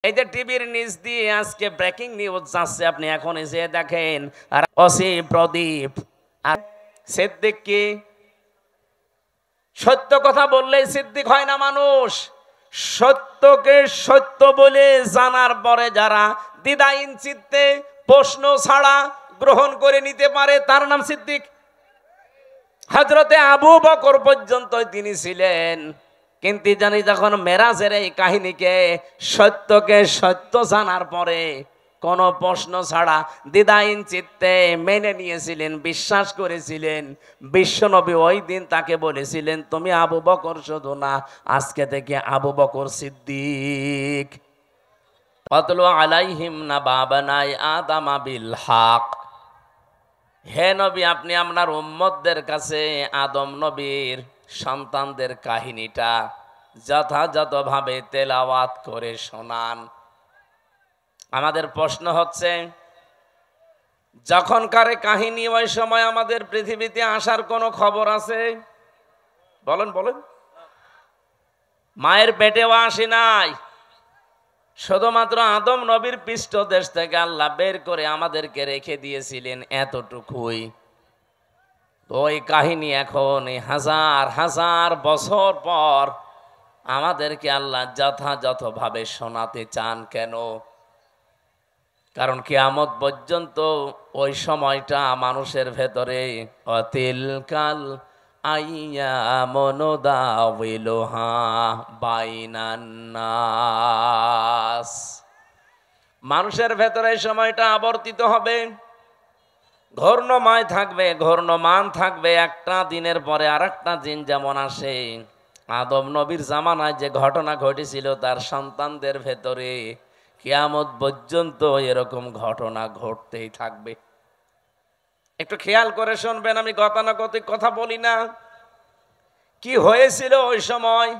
এই যে টিভির নিচ দিয়ে আজকে ব্রেকিং নিউজ যাচ্ছে, আপনি এখন এসে দেখেন আর অসি প্রদীপ আর সিদ্দিক কি সত্য কথা বললেই সিদ্দিক হয় না মানুষ। সত্যকে সত্য বলে জানার পরে যারা দ্বিধাহীন চিত্তে প্রশ্ন ছাড়া গ্রহণ করে নিতে পারে তার নাম সিদ্দিক। হযরতে আবু বকর পর্যন্ত তিনি ছিলেন, কিন্তু জানি যখন মেরাজের এই কাহিনীকে সত্যকে সত্য জানার পরে কোনো প্রশ্ন ছাড়া দ্বিধাহীন চিত্তে মেনে নিয়েছিলেন, বিশ্বাস করেছিলেন। বিশ্বনবী ওই দিন তাকে বলেছিলেন, তুমি আবু বকর শুধু না, আজকে থেকে আবু বকর সিদ্দিক। ওয়াতলু আলাইহিম নাবা বানাই আদম বিল হক। হে নবী, আপনি আপনার উম্মতদের কাছে আদম নবীর সন্তানদের কাহিনীটা যথাযথভাবে তেলাওয়াত করে শোনান। আমাদের প্রশ্ন হচ্ছে, যখনকার কাহিনী ওই সময় আমাদের পৃথিবীতে আসার কোনো খবর আছে? বলেন বলেন। মায়ের পেটেও আসে নাই, শুধুমাত্র আদম নবীর পৃষ্ঠদেশ থেকে আল্লাহ বের করে আমাদেরকে রেখে দিয়েছিলেন এতটুকুই। ওই কাহিনী এখন হাজার হাজার বছর পর আমাদেরকে আল্লাহ যথাযথভাবে শোনাতে চান কেন? কারণ কিয়ামত পর্যন্ত ওই সময়টা মানুষের ভেতরে অতিলকাল আইয়ামুন নুদাউিলুহা বাইনান নাস। মানুষের ভেতরে এই সময়টা আবর্তিত হবে, ঘূর্ণময় থাকবে, ঘূর্ণমান থাকবে। একটা দিনের পরে আর একটা দিন যেমন আসে, আদম নবীর জামানায় যে ঘটনা ঘটেছিল তার সন্তানদের ভেতরে কিয়ামত পর্যন্ত এরকম ঘটনা ঘটতেই থাকবে। একটু খেয়াল করে শুনবেন, আমি গতানুগতিক কথা বলি না। কি হয়েছিল ওই সময়?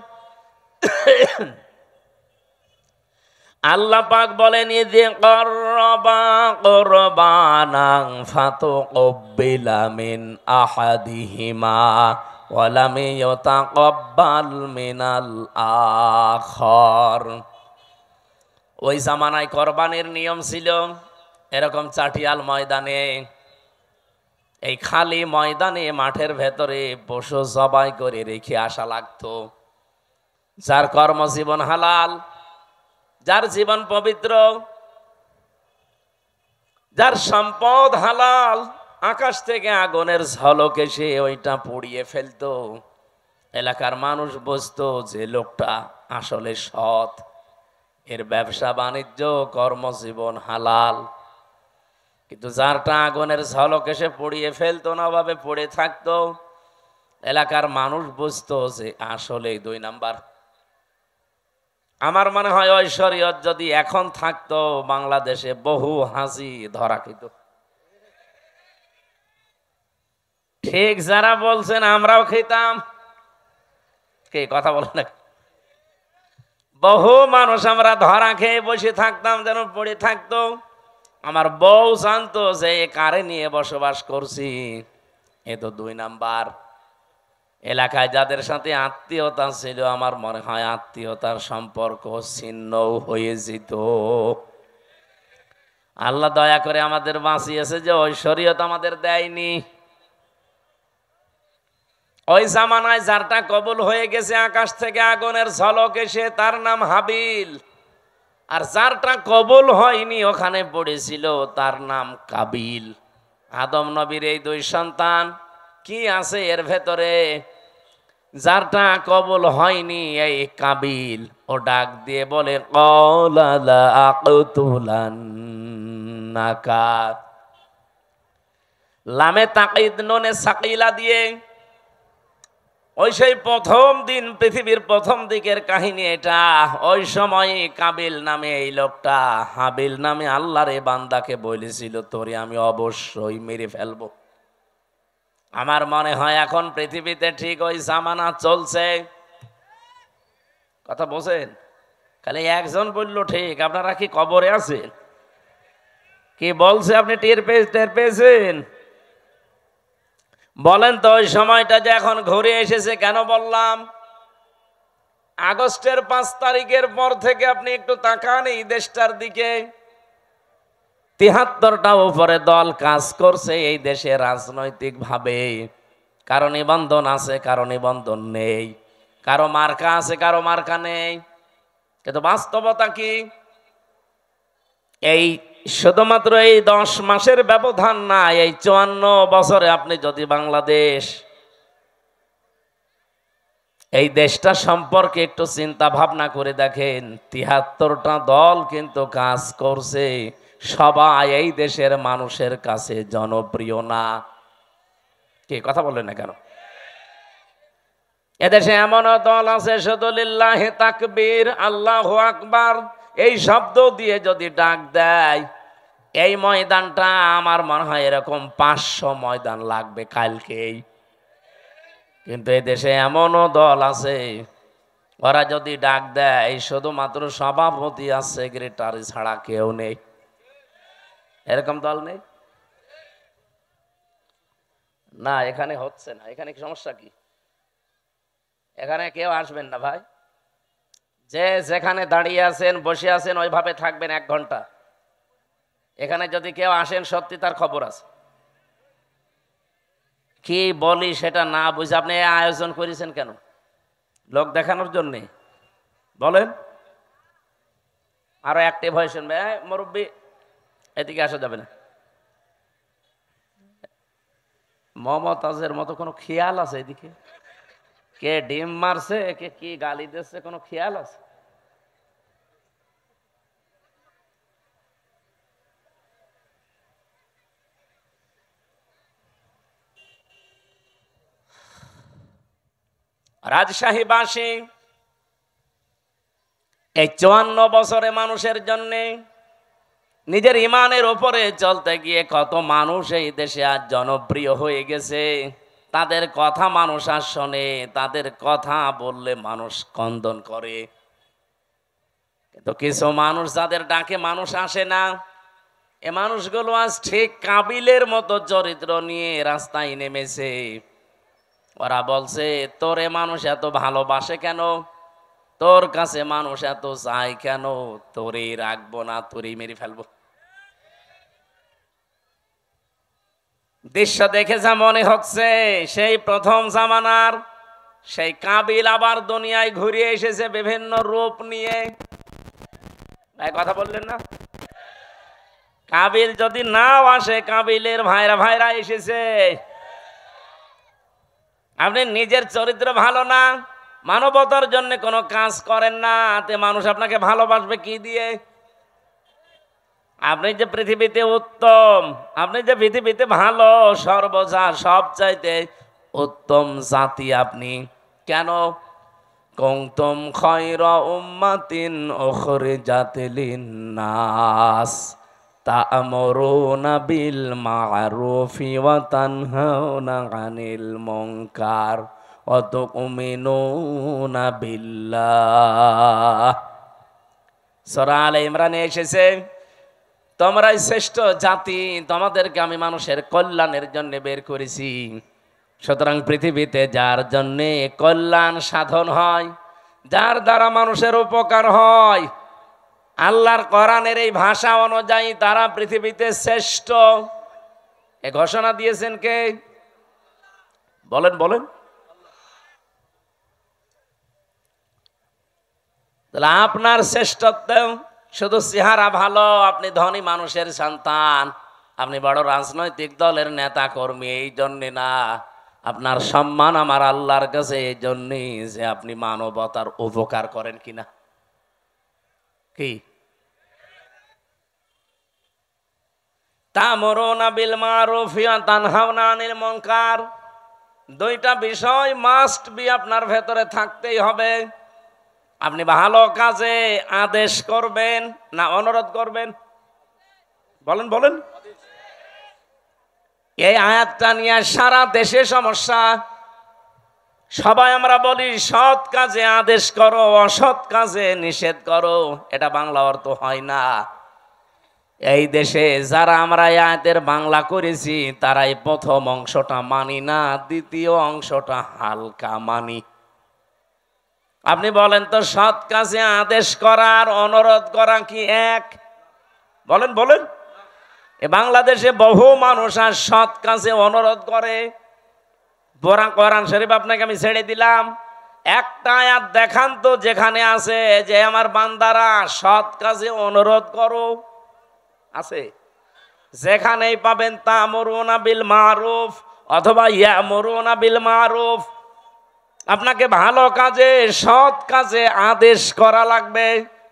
আল্লাহ পাক বলেন, ইযে ক্বাররাবা কুরবানান ফাতুকবিলা মিন আহাদিহিমা ওয়া লাম ইউতাকাব্বাল মিনাল আখার। ওই জামানায় কোরবানির নিয়ম ছিল এরকম চাটিয়াল ময়দানে, এই খালি ময়দানে মাঠের ভেতরে পশু জবাই করে রেখে আসা লাগতো। যার কর্মজীবন হালাল, যার জীবন পবিত্র, যার সম্পদ হালাল, আকাশ থেকে আগুনের ঝলক এসে ওইটা পুড়িয়ে ফেলতো। এলাকার মানুষ বুঝতো যে লোকটা আসলে সৎ, এর ব্যবসা বাণিজ্য কর্মজীবন হালাল। কিন্তু যারটা আগুনের ঝলক এসে পুড়িয়ে ফেলতো না, ভাবে পড়ে থাকতো, এলাকার মানুষ বুঝতো যে আসলে 2 নাম্বার। আমার মনে হয় ওই শরীয়ত যদি এখন থাকতো, বাংলাদেশে বহু হাজি ধরা খেত। ঠিক যারা বলছেন আমরাও খেতাম, কে কথা বলে না? বহু মানুষ আমরা ধরা খেয়ে বসে থাকতাম, যেন পড়ে থাকতো। আমার বউ জানতো যে কারে নিয়ে বসবাস করছি, এ তো 2 নাম্বার। এলাকায় যাদের সাথে আত্মীয়তা ছিল, আমার মনে হয় আত্মীয়তার সম্পর্ক ছিন্ন হয়ে যেত। আল্লাহ দয়া করে আমাদের বাঁচিয়েছে যে ওই শরীয়ত আমাদের দেয়নি। ওই জামানায় যারটা কবুল হয়ে গেছে আকাশ থেকে আগুনের ঝলক এসে, তার নাম হাবিল। আর যারটা কবুল হয়নি ওখানে পড়েছিল, তার নাম কাবিল। আদম নবীর এই 2 সন্তান কি আছে এর ভেতরে? যারটা কবুল হয়নি এই কাবিল, ও ডাক দিয়ে বলে ক্বালা লা আকতুলান্নাকা। লামে তাকিদ নুনে সাকিলা দিয়ে ওই সেই প্রথম দিন, পৃথিবীর প্রথম দিকের কাহিনী এটা। ওই সময় কাবিল নামে এই লোকটা হাবিল নামে আল্লাহর এই বান্দাকে বলেছিল, তোরে আমি অবশ্যই মেরে ফেলবো। আমার মনে হয় এখন পৃথিবীতে ঠিক ওই জামানা চলছে। কথা বোঝেন? খালি একজন বললো ঠিক, আপনারা কি কবরে আছেন? কি বলছে আপনি টের পেয়েছেন? বলেন তো ওই সময়টা যে এখন ঘুরে এসেছে কেন বললাম? আগস্টের 5 তারিখের পর থেকে আপনি একটু তাকান এই দেশটার দিকে। 73টা উপরে দল কাজ করছে এই দেশে রাজনৈতিক ভাবে। কারো নিবন্ধন আছে, কারো নিবন্ধন নেই, কারো মার্কা আছে, কারো মার্কা নেই। কিন্তু বাস্তবতা কি? এই শুধুমাত্র এই 10 মাসের ব্যবধান না, এই 54 বছরে আপনি যদি বাংলাদেশ এই দেশটা সম্পর্কে একটু চিন্তা ভাবনা করে দেখেন, 73টা দল কিন্তু কাজ করছে, সবাই এই দেশের মানুষের কাছে জনপ্রিয় না। কি কথা বললেন না কেন? এদেশে এমনও দল আছে শুধু লিল্লাহি তাকবীর, আল্লাহু আকবার এই শব্দ দিয়ে যদি ডাক দেয়, এই ময়দানটা আমার মনে হয় এরকম 500 ময়দান লাগবে কালকেই। কিন্তু এই দেশে এমনও দল আছে, ওরা যদি ডাক দেয় শুধুমাত্র সভাপতি আর সেক্রেটারি ছাড়া কেউ নেই। এরকম দল নেই না। এখানে হচ্ছে না। এখানে কি সমস্যা? কি এখানে কেউ আসবেন না ভাই। যে যেখানে দাঁড়িয়ে আছেন, বসে আছেন, ওইভাবে থাকবেন 1 ঘন্টা। এখানে যদি কেউ আসেন সত্যি তার খবর আছে। কি বলি সেটা না বুঝে আপনি আয়োজন করেছেন কেন? লোক দেখানোর জন্য? বলেন। আরো অ্যাক্টিভ হয়ে শুনবে। মুরব্বী এদিকে আসা যাবে না। মমতাজের মতো কোনো খেয়াল আছে এদিকে? কে ডিম মারছে, কে কি গালি দিচ্ছে, কোনো খেয়াল আছে? রাজশাহীবাসী এই 54 বছরে মানুষের জন্য নিজের ইমানের উপরে চলতে গিয়ে কত মানুষ এই দেশে আজ জনপ্রিয় হয়ে গেছে। তাদের কথা মানুষ আর শোনে, তাদের কথা বললে মানুষ কন্দন করে। কিন্তু কিছু মানুষ যাদের ডাকে মানুষ আসে না, এ মানুষগুলো আজ ঠিক কাবিলের মতো চরিত্র নিয়ে রাস্তায় নেমেছে। ওরা বলছে, তোরে মানুষ এত ভালোবাসে কেন? তোর কাছে মানুষ এত চায় কেন? তোরেই রাখবো না, তোরেই মেরে ফেলবো। দৃশ্য দেখে যা মনে হচ্ছে সেই প্রথম জামানার সেই কাবিল আবার দুনিয়ায় ঘুরে এসেছে বিভিন্ন রূপ নিয়ে। ভাই কথা বললেন না? কাবিল যদি নাও আসে, কাবিলের ভাইরা ভাইরা এসেছে। আপনি নিজের চরিত্র ভালো না, মানবতার জন্য কোনো কাজ করেন না, তে মানুষ আপনাকে ভালোবাসবে কি দিয়ে? আপনি যে পৃথিবীতে উত্তম, আপনি যে পৃথিবীতে ভালো, সর্বজা সবচাইতে উত্তম জাতি আপনি, কেন? কুনতুম খায়রা উম্মাতিন উখরিজাত লিন-নাস তা'মুরুনা বিল মা'রুফি ওয়া তানহাউনা আনিল মুনকার ওয়া তু'মিনুনা বিল্লাহ। সূরা আলে ইমরানে এসেছে, তোমরাই শ্রেষ্ঠ জাতি, তোমাদেরকে আমি মানুষের কল্যাণের জন্য বের করেছি। সুতরাং পৃথিবীতে যার জন্য কল্যাণ সাধন হয়, যার দ্বারা মানুষের উপকার হয়, আল্লাহর কোরআনের এই ভাষা অনুযায়ী তারা পৃথিবীতে শ্রেষ্ঠ। এ ঘোষণা দিয়েছেন কে? বলেন বলেন। তাহলে আপনার শ্রেষ্ঠত্ব শুধু চেহারা ভালো, আপনি ধনী মানুষের সন্তান, আপনি বড় রাজনৈতিক দলের নেতা কর্মী, এই জন্যে না। আপনার সম্মান আমার আল্লাহর কাছে এই জন্যই যে আপনি মানবতার উপকার করেন কিনা। কি তা'মুরুনা বিল মা'রুফি ওয়া তানহাউনা আনিল মুনকার, দুইটা বিষয় মাস্ট বি আপনার ভেতরে থাকতেই হবে। আপনি ভালো কাজে আদেশ করবেন না অনুরোধ করবেন? বলেন বলেন। এই আয়াতটা নিয়ে সারা দেশে সমস্যা। সবাই আমরা বলি সৎ কাজে আদেশ করো, অসৎ কাজে নিষেধ করো। এটা বাংলা অর্থ হয় না। এই দেশে যারা আমরা এই আয়াতের বাংলা করেছি, তারাই প্রথম অংশটা মানি না, দ্বিতীয় অংশটা হালকা মানি। আপনি বলেন তো, সৎ কাজে আদেশ করার অনুরোধ করা কি এক? বলেন বলেন। এ বাংলাদেশে বহু মানুষ আর সৎ কাজে অনুরোধ করে। কোরআন শরীফ আপনাকে আমি ছেড়ে দিলাম, একটা আয়াত দেখান তো যেখানে আছে যে আমার বান্দারা সৎ কাজে অনুরোধ করো। আছে? যেখানেই পাবেন তা'মুরুনা বিল মারুফ অথবা ইয়ামুরুনা বিল মারুফ। আপনাকে ভালো কাজে, সৎ কাজে আদেশ করা লাগবে,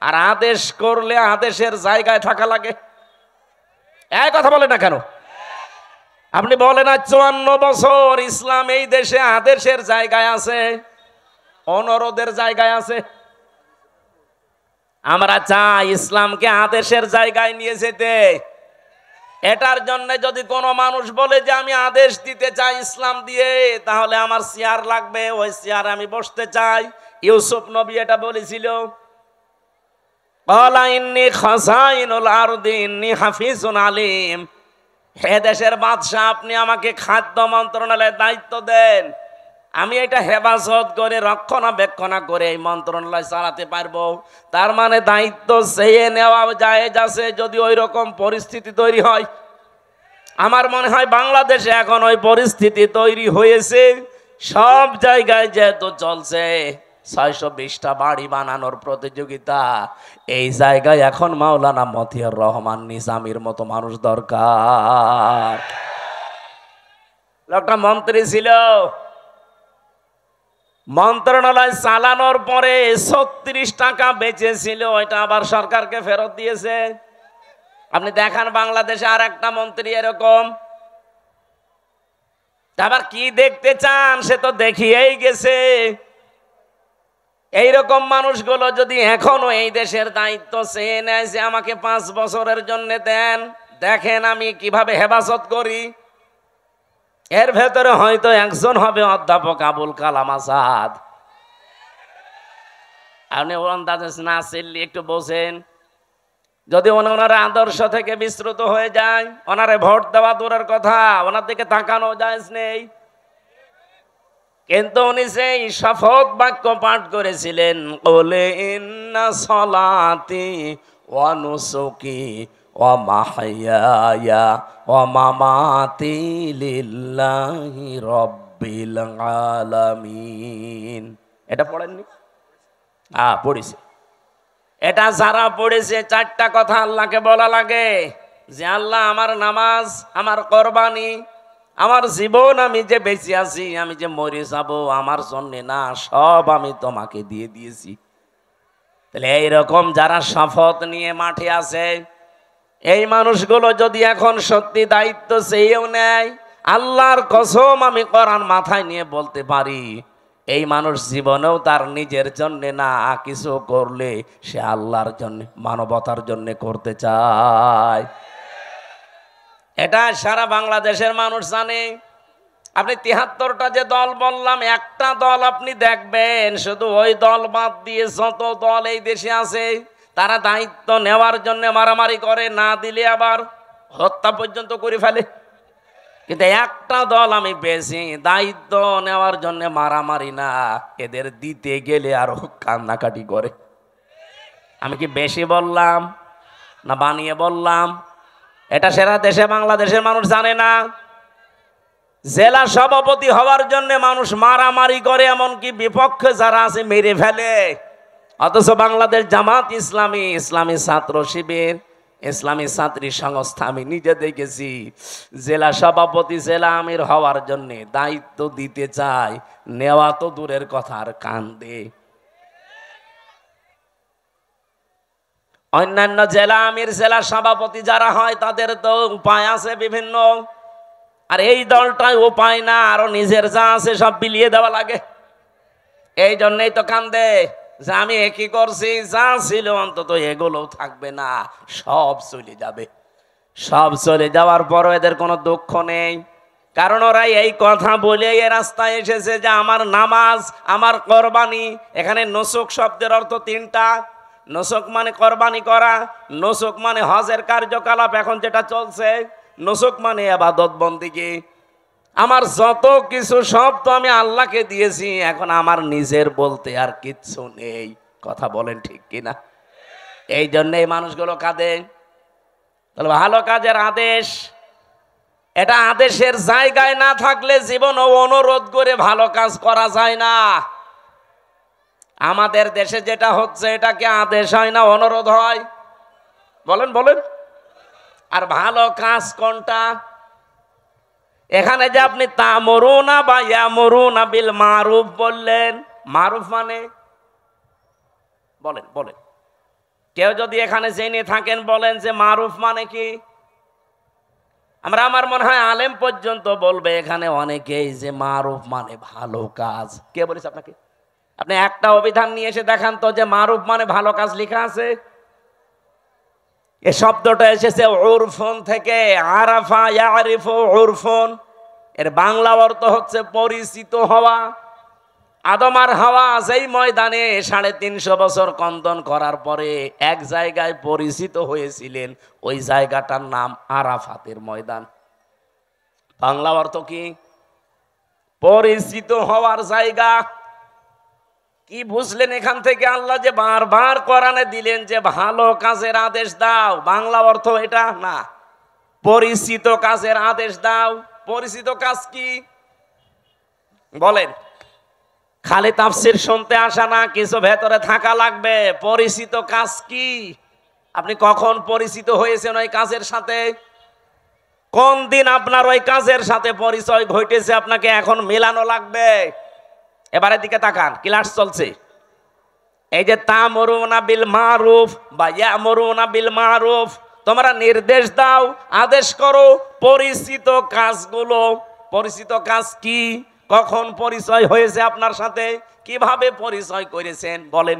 আর আদেশ করলে আদেশের জায়গায় থাকা লাগে। এই কথা বলে না কেন? আপনি বলেন আজ 54 বছর ইসলাম এই দেশে আদেশের জায়গায় আছে, অনুরোধের জায়গায় আছে। আমরা চাই ইসলামকে আদেশের জায়গায় নিয়ে যেতে। এটার জন্য যদি কোনো মানুষ বলে যে আমি আদেশ দিতে চাই ইসলাম দিয়ে, তাহলে আমার চেয়ার লাগবে, ওই চেয়ারে আমি বসতে চাই। ইউসুফ নবী এটা বলেছিল, ক্বালা ইন্নী খাযাইনুল আরদি ইন্নী হাফিজুন আলিম। হে দেশের বাদশা, আপনি আমাকে খাদ্য মন্ত্রণালয়ের দায়িত্ব দেন, আমি এটা হেফাজত করে রক্ষণাবেক্ষণ করে এই মন্ত্রণালয় চালাতে পারবো। তার মানে দায়িত্ব চেয়ে নেওয়া জায়েজ আছে যদি ওই রকম পরিস্থিতি তৈরি হয়। আমার মনে হয় বাংলাদেশে এখন ওই পরিস্থিতি তৈরি হয়েছে। সব জায়গায় যেহেতু চলছে 620টা বাড়ি বানানোর প্রতিযোগিতা, এই জায়গায় এখন মাওলানা মতিউর রহমান নিজামীর মতো মানুষ দরকার। লোকটা মন্ত্রী ছিল, মন্ত্রণালয় চালানোর পরে 36 টাকা বেঁচেছিল, ওইটা আবার সরকারকে ফেরত দিয়েছে। আপনি দেখান বাংলাদেশে আর একটা মন্ত্রী এরকম। আবার কি দেখতে চান, সে তো দেখিয়েই গেছে। এইরকম মানুষগুলো যদি এখনো এই দেশের দায়িত্ব চেয়ে নেয় যে আমাকে 5 বছরের জন্য দেন, দেখেন আমি কিভাবে হেফাজত করি। এর ভেতরে হয়তো একজন হবে অধ্যাপক আবুল কালাম আজাদ। আপনি না চিল্লি একটু বোঝেন। যদি ওনার আদর্শ থেকে বিস্মৃত হয়ে যায়, ওনারে ভোট দেওয়া দূরের কথা, ওনার দিকে তাকানো জায়েজ নেই। কিন্তু উনি সেই শপথ বাক্য পাঠ করেছিলেন, ক্বালা ইন্না সলাতি ওয়া নুসুকি ওয়া মাহইয়ায়া ওয়া মামাতি লিল্লাহি রাব্বিল আলামিন। এটা পড়েননি? পড়েছে। এটা যারা পড়েছে, 4টা কথা আল্লাহকে বলা লাগে যে আল্লাহ, আমার নামাজ, আমার কোরবানি, আমার জীবন, আমি যে বেঁচে আছি, আমি যে মরে যাব, আমার জন্য না, সব আমি তোমাকে দিয়ে দিয়েছি। তাহলে এইরকম যারা শপথ নিয়ে মাঠে আছে, এই মানুষগুলো যদি এখন সত্যি দায়িত্ব চেয়েও নেয়, আল্লাহর কসম আমি কোরআন মাথায় নিয়ে বলতে পারি, এই মানুষ জীবনেও তার নিজের জন্য না কিছু করলে সে আল্লাহর জন্য, মানবতার জন্য করতে চায়। এটা সারা বাংলাদেশের মানুষ জানে। আপনি 73টা যে দল বললাম, একটা দল আপনি দেখবেন, শুধু ওই দল বাদ দিয়ে যত দল এই দেশে আছে, তারা দায়িত্ব নেওয়ার জন্য মারামারি করে, না দিলে আবার হত্যা পর্যন্ত করে ফেলে। কিন্তু একটা দল আমি পেয়েছি, দায়িত্ব নেওয়ার জন্য মারামারি না, এদের দিতে গেলে আরো কান্নাকাটি করে। আমি কি বেশি বললাম না বানিয়ে বললাম? এটা সারা দেশে বাংলাদেশের মানুষ জানে না। জেলা সভাপতি হওয়ার জন্য মানুষ মারামারি করে, এমনকি বিপক্ষে যারা আছে মেরে ফেলে। অথচ বাংলাদেশ জামাত ইসলামী, ইসলামী ছাত্র শিবির, ইসলামী ছাত্রী সংস্থা, আমি নিজে দেখেছি, জেলা সভাপতি, জেলা আমির হওয়ার জন্য দায়িত্ব দিতে চায়, নেওয়া তো দূরের কথা, আর কান্দে। অন্যান্য জেলা আমির, জেলা সভাপতি যারা হয়, তাদের তো উপায় আছে বিভিন্ন, আর এই দলটায় উপায় না, আরো নিজের যা আছে সব বিলিয়ে দেওয়া লাগে। এই জন্যই তো কান্দে যে আমি একই করছি, যা ছিল অন্তত এগুলোও থাকবে না, সব চলে যাবে। সব চলে যাওয়ার পরও এদের কোনো দুঃখ নেই, কারণ ওরা এই কথা বলে এ রাস্তায় এসেছে যে আমার নামাজ, আমার কোরবানি। এখানে নুসুক শব্দের অর্থ 3টা। নুসুক মানে কোরবানি করা, নুসুক মানে হজের কার্যকলাপ এখন যেটা চলছে, নুসুক মানে ইবাদত বন্দেগী। আমার যত কিছু সব তো আমি আল্লাহকে দিয়েছি, এখন আমার নিজের বলতে আর কিচ্ছু নেই। কথা বলেন ঠিক কিনা? এই জন্য এই মানুষগুলো কাঁদে। তাহলে ভালো কাজের আদেশ, এটা আদেশের জায়গায় না থাকলে জীবন অনুরোধ করে ভালো কাজ করা যায় না। আমাদের দেশে যেটা হচ্ছে, এটা কি আদেশ হয় না অনুরোধ হয়? বলেন বলেন। আর ভালো কাজ কোনটা? এখানে যে আপনি তা'মুরুনা বা ইয়ামুরুনা বিল মারুফ বললেন, মারুফ মানে বলেন বলেন, কেউ যদি এখানে জেনে থাকেন বলেন যে মারুফ মানে কি? আমার মনে হয় আলেম পর্যন্ত বলবে এখানে অনেকেই যে মারুফ মানে ভালো কাজ। কে বলেছে আপনাকে? আপনি একটা অভিধান নিয়ে এসে দেখান তো যে মারুফ মানে ভালো কাজ লেখা আছে। এই শব্দটা এসেছে উরফুন থেকে, আরাফা ইয়ারিফু উরফুন। এর বাংলা অর্থ হচ্ছে পরিচিত হওয়া। আদম আর হাওয়া যেই ময়দানে 350 বছর কন্দন করার পরে এক জায়গায় পরিচিত হয়েছিলেন, ওই জায়গাটার নাম আরাফাতের ময়দান। বাংলা অর্থ কি? পরিচিত হওয়ার জায়গা। কি বুঝলেন এখান থেকে? আল্লাহ যে বারবার কোরআনে দিলেন যে ভালো কাজের আদেশ দাও, বাংলা অর্থ এটা না, পরিচিত কাজের আদেশ দাও। পরিচিত কাজ কি বলেন? খালি তাফসীর শুনতে আসা না, কিছু ভেতরে থাকা লাগবে। পরিচিত কাজ কি? আপনি কখন পরিচিত হয়েছেন ওই কাজের সাথে? কোন দিন আপনার ওই কাজের সাথে পরিচয় ঘটেছে, আপনাকে এখন মেলানো লাগবে। এবারের দিকে তাকান, ক্লাস চলছে। এই যে তা'মুরুনা বিল মারুফ বা ইয়ামুরুনা বিল মারুফ, তোমরা নির্দেশ দাও, আদেশ করো পরিচিত কাজগুলো। পরিচিত কাজ কি? কখন পরিচয় হয়েছে আপনার সাথে? কিভাবে পরিচয় করেছেন বলেন?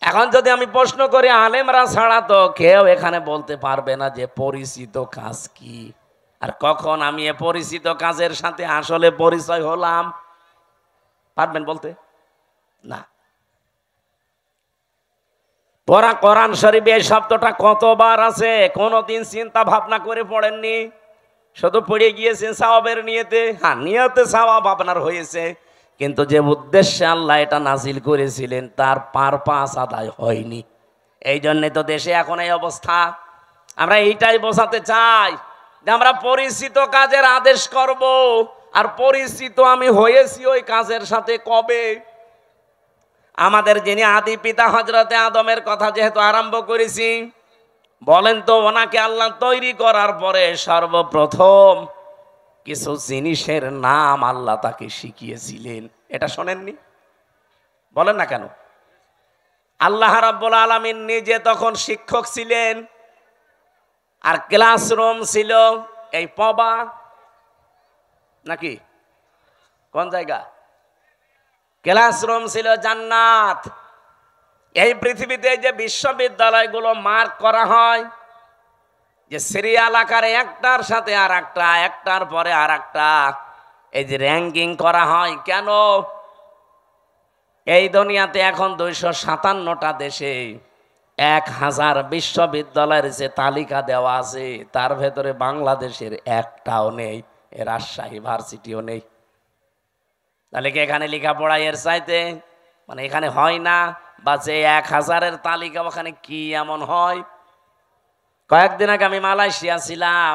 এখন যদি আমি প্রশ্ন করি, আলেমরা ছাড়া তো কেউ এখানে বলতে পারবে না যে পরিচিত কাজ কি, আর কখন আমি এ পরিচিত কাজের সাথে আসলে পরিচয় হলাম। পারবেন বলতে? না। কোরআন শরীফে এই শব্দটা কতবার আছে কোনদিন চিন্তা ভাবনা করে পড়েননি? শুধু পড়ে গিয়েছেন সওয়াবের নিয়তে। হ্যাঁ, নিয়তে সওয়াব আপনার হয়েছে, কিন্তু যে উদ্দেশ্যে আল্লাহ এটা নাজিল করেছিলেন তার পারপাস আদায় হয়নি। এই জন্যে তো দেশে এখন এই অবস্থা। আমরা এইটাই বোঝাতে চাই যে আমরা পরিচিত কাজের আদেশ করব, আর পরিচিত আমি হয়েছি ওই কাজের সাথে কবে? আমাদের যিনি আদি পিতা হযরতে আদমের কথা যেহেতু আরম্ভ করেছি, বলেন তো ওনাকে আল্লাহ তৈরি করার পরে সর্বপ্রথম কিছু জিনিসের নাম আল্লাহ তাকে শিখিয়েছিলেন। এটা শোনেননি? বলেন না কেন? আল্লাহ রাব্বুল আলামিন নিজে তখন শিক্ষক ছিলেন, আর ক্লাসরুম ছিল এই পবা, নাকি কোন জায়গা? ক্লাসরুম ছিল জান্নাত। এই পৃথিবীতে যে বিশ্ববিদ্যালয়গুলো মার্ক করা হয়, যে সিরিয়াল আকারে একটার সাথে আর একটা, একটার পরে আর একটা, এই যে র্যাঙ্কিং করা হয়, কেন? এই দুনিয়াতে এখন 257টা দেশে 1000 বিশ্ববিদ্যালয়ের যে তালিকা দেওয়া আছে, তার ভেতরে বাংলাদেশের একটাও নেই, রাজশাহী ভার্সিটিও নেই। তাহলে কি এখানে লেখাপড়া এর চাইতে মানে এখানে হয় না? বা যে 1000-এর তালিকা ওখানে কি এমন হয়? কয়েকদিন আগে আমি মালয়েশিয়া ছিলাম,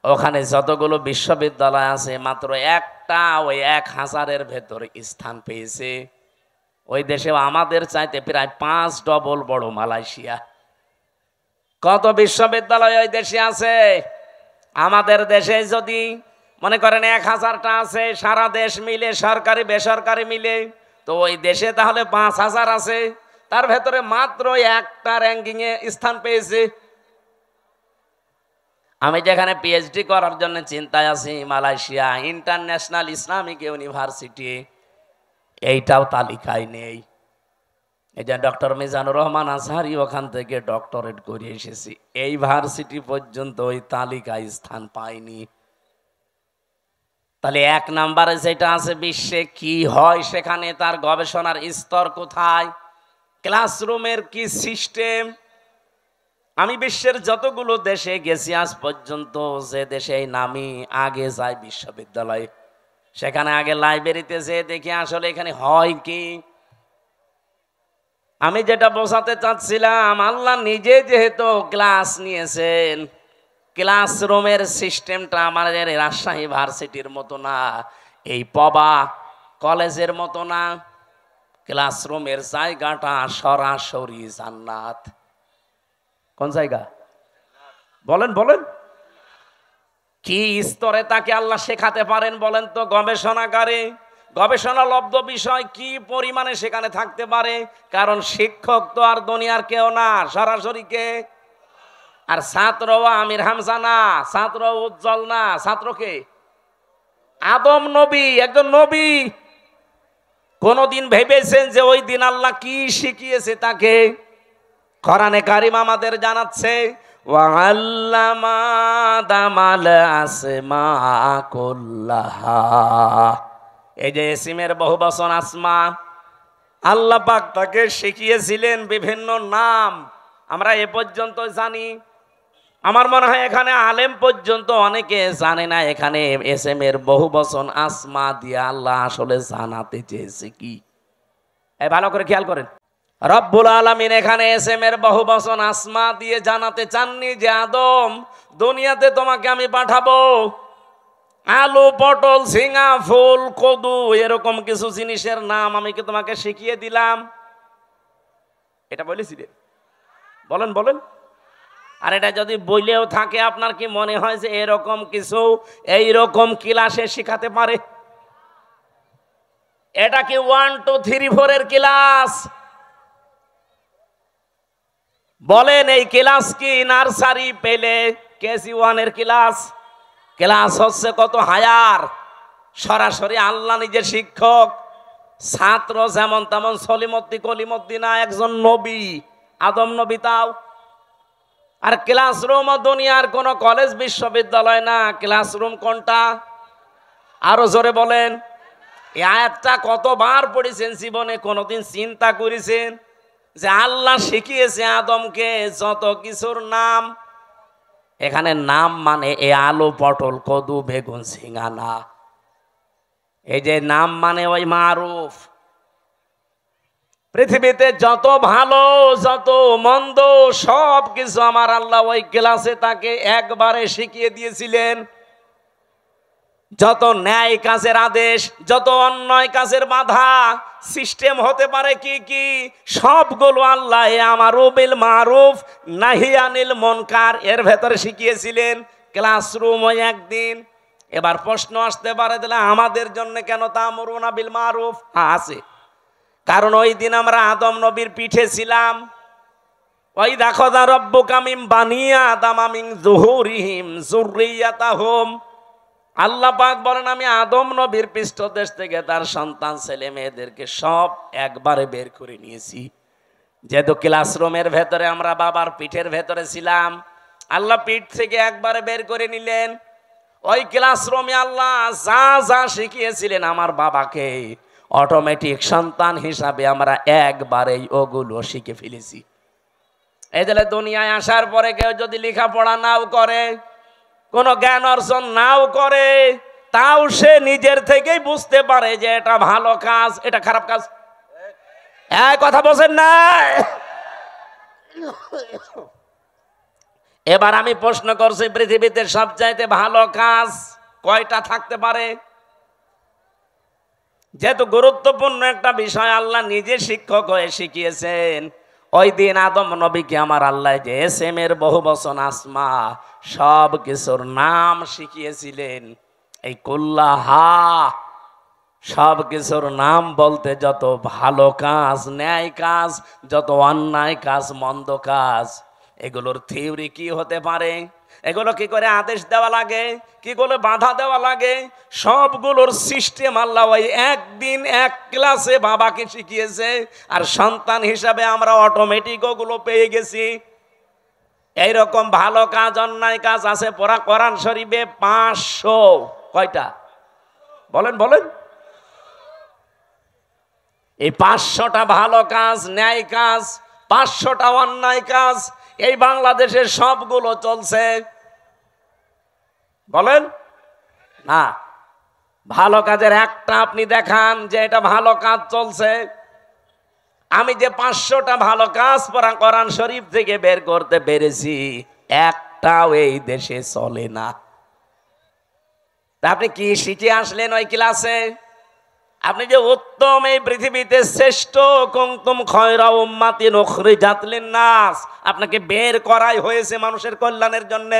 ওখানে যতগুলো বিশ্ববিদ্যালয় আছে মাত্র একটা ওই 1000-এর ভেতরে স্থান পেয়েছে। ওই দেশে আমাদের চাইতে প্রায় 5 ডবল বড় মালয়েশিয়া। কত বিশ্ববিদ্যালয় ওই দেশে আছে? আমাদের দেশে যদি মনে করেন 1000টা আছে, সারা দেশ মিলে সরকারি বেসরকারি মিলে, তো ওই দেশে তাহলে 5000 আছে, তার ভেতরে মাত্র একটা র্যাঙ্কিং এ স্থান পেয়েছে। আমি যেখানে পিএইচডি করার জন্য চিন্তায় আছি, মালয়েশিয়া ইন্টারন্যাশনাল ইসলামিক ইউনিভার্সিটি, এইটাও তালিকায় নেই। এই যে ডক্টর মিজানুর রহমান আজহারি ওখান থেকে ডক্টরেট করে এসেছি, এই ভার্সিটি পর্যন্ত ওই তালিকায় স্থান পায়নি। তাহলে 1 নম্বরে যেটা আছে বিশ্বে কি হয় সেখানে, তার গবেষণার স্তর কোথায়, ক্লাসরুমের কি সিস্টেম, আমি বিশ্বের যতগুলো দেশে গেছি আজ পর্যন্ত, যে দেশে এই নামই আগে যায় বিশ্ববিদ্যালয়, সেখানে আগে লাইব্রেরিতে যে দেখি আসলে এখানে হয় কি। আমি যেটা বোঝাতে চাচ্ছিলাম, আল্লাহ নিজে যেহেতু ক্লাস নিয়েছেন, ক্লাসরুমের সিস্টেমটা আমাদের রাজশাহী ভার্সিটির মতো না, এই পবা কলেজের মতো না। ক্লাসরুমের জায়গাটা সরাসরি জান্নাত। কোন জায়গা বলেন বলেন? কি স্তরে তাকে আল্লাহ শেখাতে পারেন বলেন তো? গবেষণাগারে গবেষণালব্ধ বিষয় কি পরিমাণে সেখানে থাকতে পারে? কারণ শিক্ষক তো আর দুনিয়ার কেউ না, সরাসরি কে? আর ছাত্র আমির হামজা না, ছাত্র উজ্জ্বল না, ছাত্রকে আদম নবী, একজন নবী। কোনদিন ভেবেছেন যে ওই দিন আল্লাহ কি শিখিয়েছে তাকে? কোরআনে কারিম আমাদের জানাচ্ছে, ওয়াল্লামা আদামাল আসমা কুল্লাহা। এই যে ইসমের বহুবচন আসমা, আল্লাহ পাক তাকে শিখিয়েছিলেন বিভিন্ন নাম। আমরা এ পর্যন্ত জানি, আমার মনে হয় এখানে আলেম পর্যন্ত অনেকে জানে না এখানে এসএমের বহুবচন আসমা দিয়ে আল্লাহ আসলে জানাতে চেয়েছে কি। এই ভালো করে খেয়াল করেন, রব্বুল আলামিন এখানে এসএমের বহুবচন আসমা দিয়ে জানাতে চাননি যে আদম, দুনিয়াতে তোমাকে আমি পাঠাবো, আলু, পটল, ঝিঙা, ফুল, কদু, এরকম কিছু জিনিসের নাম আমি কি তোমাকে শিখিয়ে দিলাম? এটা বলেছিলেন? বলেন বলেন। আর এটা যদি বইলেও থাকে, আপনার কি মনে হয় যে এরকম কিছু এইরকম ক্লাসে শিখাতে পারে? এটা কি 1 2 3 4 এর ক্লাস? বলেন এই ক্লাস কি নার্সারি পেলে কেজি 1 এর ক্লাস? ক্লাস হচ্ছে কত হায়ার, সরাসরি আল্লাহ নিজের শিক্ষক। ছাত্র যেমন তেমন সলিমদ্দি কলিমদ্দি না, একজন নবী, আদম নবী। তাও আর ক্লাসরুম দুনিয়ার কোন কলেজ বিশ্ববিদ্যালয় না। ক্লাসরুম কোনটা? আরো জোরে বলেন। এই আয়াতটা কতবার পড়েছেন জীবনে? কোনদিন চিন্তা করেছেন যে আল্লাহ শিখিয়েছে আদমকে যত কিছুর নাম? এখানে নাম মানে এ আলু, পটল, কদু, বেগুন, ঝিঙা না। এই যে নাম মানে ওই মারুফ। পৃথিবীতে যত ভালো যত মন্দ সব কিছু আমার আল্লাহ ওই ক্লাসে তাকে একবারে শিখিয়ে দিয়েছিলেন। যত ন্যায় কাজের আদেশ, যত অন্যায় কাজের বাধা, সিস্টেম হতে পারে কি কি, সবগুলো আল্লাহ আমারু বিল মারুফ নাহি আনিল মুনকার এর ভেতরে শিখিয়েছিলেন। ক্লাসরুম ওই একদিন। এবার প্রশ্ন আসতে পারে, তাহলে আমাদের জন্য কেন তা'মুরুনা বিল মারুফ? আছে, কারণ ওই দিন আমরা আদম নবীর পিঠে ছিলাম। ওই দেখো দা রব্বুকা মিন বানি আদম মিন যুহুরিহিম যুররিয়াতাহুম। আল্লাহ পাক বলেন, আমি আদম নবীর পৃষ্ঠদেশ থেকে তার সন্তান ছেলে মেয়েদেরকে সব একবারে বের করে নিয়েছি। যেহেতু ক্লাসরুমের ভেতরে আমরা বাবার পিঠের ভেতরে ছিলাম, আল্লাহ পিঠ থেকে একবারে বের করে নিলেন। ওই ক্লাসরুমে আল্লাহ যা যা শিখিয়েছিলেন আমার বাবাকে, অটোমেটিক সন্তান হিসাবে আমরা একবারেই ওগুলো শিখে ফেলেছি। এই যে দুনিয়ায় আসার পরে কেউ যদি লেখাপড়া নাও করে, কোনো জ্ঞান অর্জন নাও করে, তাও সে নিজের থেকেই বুঝতে পারে যে এটা ভালো কাজ, এটা খারাপ কাজ। এক কথা বলছেন না? এবার আমি প্রশ্ন করছি, পৃথিবীতে সবচাইতে ভালো কাজ কয়টা থাকতে পারে? যেহেতু গুরুত্বপূর্ণ একটা বিষয় আল্লাহ নিজে শিক্ষক হয়ে শিখিয়েছেন, ওই দিন আদম নবীকে আমার আল্লাহ যে এসএমের বহুবচন আসমা সব কিছুর নাম শিখিয়েছিলেন। এই কুল্লাহা সব কিছুর নাম বলতে যত ভালো কাজ, ন্যায় কাজ, যত অন্যায় কাজ, মন্দ কাজ, এগুলোর থিওরি কি হতে পারে, এগুলো কি করে আদেশ দেওয়া লাগে, কি করে বাধা দেওয়া লাগে, সবগুলোর সিস্টেম আল্লাহ ওই একদিন এক ক্লাসে বাবাকে শিখিয়েছে। আর সন্তান হিসাবে আমরা অটোমেটিক ওগুলো পেয়ে গেছি। এইরকম ভালো কাজ অন্যায় কাজ আছে পড়া কোরআন শরীফে 500। কয়টা বলেন বলেন? এই 500টা ভালো কাজ, ন্যায় কাজ, 500টা অন্যায় কাজ, এই বাংলাদেশের সবগুলো চলছে? বলেন না। ভালো কাজের একটা আপনি দেখান যে এটা ভালো কাজ চলছে। আমি যে 500টা ভালো কাজ কোরআন শরীফ থেকে বের করতে পেরেছি, একটাও এই দেশে চলে না। তা আপনি কি শিখে আসলেন ওই ক্লাসে? আপনি যে উত্তম এই পৃথিবীতে শ্রেষ্ঠ কুনতুম খায়রা উম্মাতিন উখরিজাত লিন-নাস, আপনাকে বের করাই হয়েছে মানুষের কল্যাণের জন্য।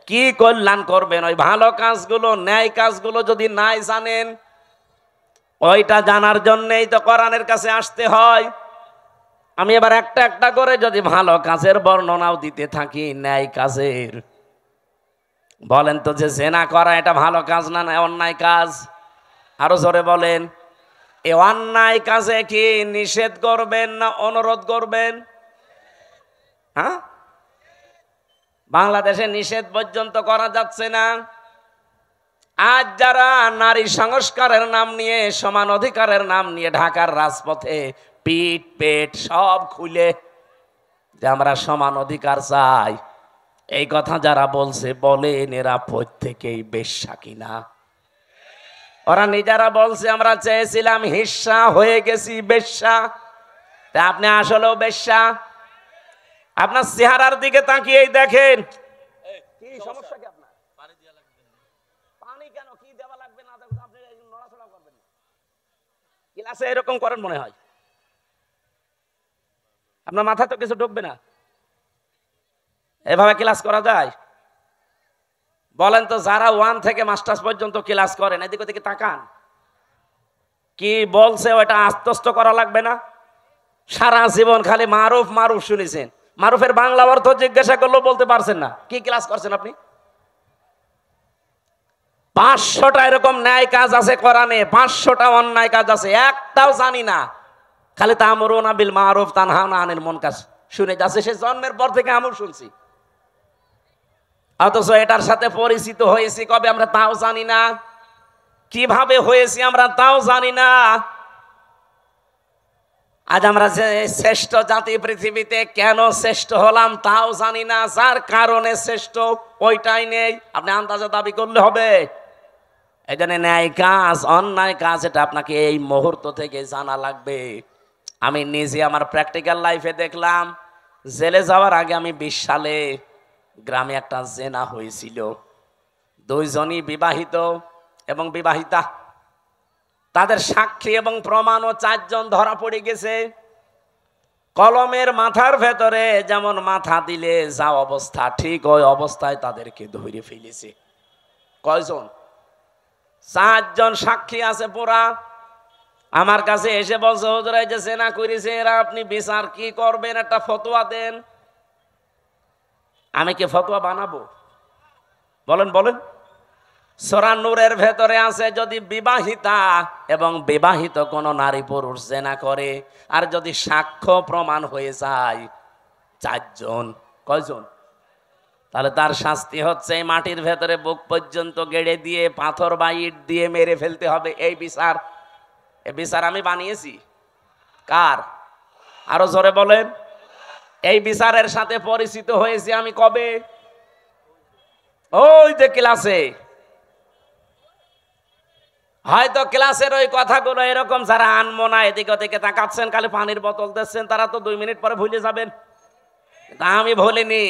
কি কল্যাণ করবেন? ওই ভালো কাজগুলো, ন্যায় কাজগুলো যদি নাই জানেন, ওইটা জানার জন্যই তো কোরআনের কাছে আসতে হয়। আমি এবার একটা একটা করে যদি ভালো কাজের বর্ণনাও দিতে থাকি, ন্যায় কাজের, বলেন তো যে জেনা করা এটা ভালো কাজ না অন্যায় কাজ? আরো জোরে বলেন। এই অন্যায় কাজে কি নিষেধ করবেন না অনুরোধ করবেন? হ্যাঁ, বাংলাদেশে নিষেধ পর্যন্ত করা যাচ্ছে না। আজ যারা নারী সংস্কারের নাম নিয়ে, সমান অধিকারের নাম নিয়ে ঢাকার রাজপথে পিঠ পেট সব খুলে যে আমরা সমান অধিকার চাই, এই কথা যারা বলছে, বলেন এরা প্রত্যেকেই বেশ্যা কিনা? ওরা নিজেরা বলছে আমরা চেয়েছিলাম হিস্সা, হয়ে গেছি বেশ্যা। তা আপনি আসলেও বেশ্যা? আপনার চেহারার দিকে তাকিয়েই দেখেন। কি সমস্যা কি আপনার? পানি কেন? কি দেওয়া লাগবে না আপনি নড়াচড়া করবেন না? ক্লাসে এরকম করেন মনে হয়? আপনার মাথা তো কিছু ঢুকবে না। এভাবে ক্লাস করা যায়? বলেন তো, যারা 1 থেকে মাস্টার্স পর্যন্ত ক্লাস করেন, এদিকে ওদিকে তাকান। কি বলছে ওটা আত্মস্থ করা লাগবে না? সারা জীবন খালি মারুফ মারুফ শুনেছেন, মারুফের বাংলা অর্থ জিজ্ঞাসা করলেও বলতে পারছেন না। কি ক্লাস করছেন আপনি? 500টা এরকম ন্যায় কাজ আছে কোরআনে, 500টা অন্যায় কাজ আছে, একটাও জানি না। খালি তা'মুরুনা বিল মারুফ তানহাউনা আনিল মুনকার শুনে যাচ্ছে, সে জন্মের পর থেকে আমল শুনছি। অথচ এটার সাথে পরিচিত হয়েছি কবে আমরা তাও জানি না। কিভাবে হয়েছি আমরা তাও জানি না। আজ আমরা যে শ্রেষ্ঠ জাতি পৃথিবীতে, কেন শ্রেষ্ঠ হলাম তাও জানি না। যার কারণে শ্রেষ্ঠ ওইটাই নেই, আপনি আন্দাজে দাবি করলে হবে? এই জন্য ন্যায় কাজ অন্যায় কাজ এটা আপনাকে এই মুহূর্ত থেকে জানা লাগবে। আমি নিজে আমার প্র্যাকটিক্যাল লাইফে দেখলাম। জেলে যাওয়ার আগে আমি 20 সালে গ্রামে একটা জেনা হয়েছিল। 2 জনই বিবাহিত এবং বিবাহিতা, তাদের সাক্ষী এবং প্রমাণও 4 জন ধরা পড়ে গেছে। কলমের মাথার ভেতরে যেমন মাথা দিলে যা অবস্থা, ঠিক ওই অবস্থায় তাদেরকে ধরে ফেলেছে। কয়জন? 4 জন সাক্ষী আছে পুরা। আমার কাছে এসে বলছে, হুজুর এই যে জেনা করেছে এরা, আপনি বিচার কি করবেন? একটা ফতোয়া দেন। আমি কি ফতোয়া বানাবো? বলেন বলেন। সূরা নূরের ভেতরে আছে, যদি বিবাহিতা এবং বিবাহিত কোন নারী পুরুষ জেনা করে, আর যদি সাক্ষ্য প্রমাণ হয়ে যায় 4 জন, কয়জন? তাহলে তার শাস্তি হচ্ছে মাটির ভেতরে বুক পর্যন্ত গেড়ে দিয়ে পাথর বা ইট দিয়ে মেরে ফেলতে হবে। এই বিচার, এই বিচার আমি বানিয়েছি। কার? আরো জোরে বলেন। এই বিচারের সাথে পরিচিত হয়েছি আমি কবে? ওই যে ক্লাসে। হয়তো ক্লাসের ওই কথাগুলো এরকম যারা আনমো না, এদিকে ওদিকে তাকাচ্ছেন, খালি পানির বোতল দিচ্ছেন, তারা তো 2 মিনিট পরে ভুলে যাবেন। তা আমি ভুলিনি,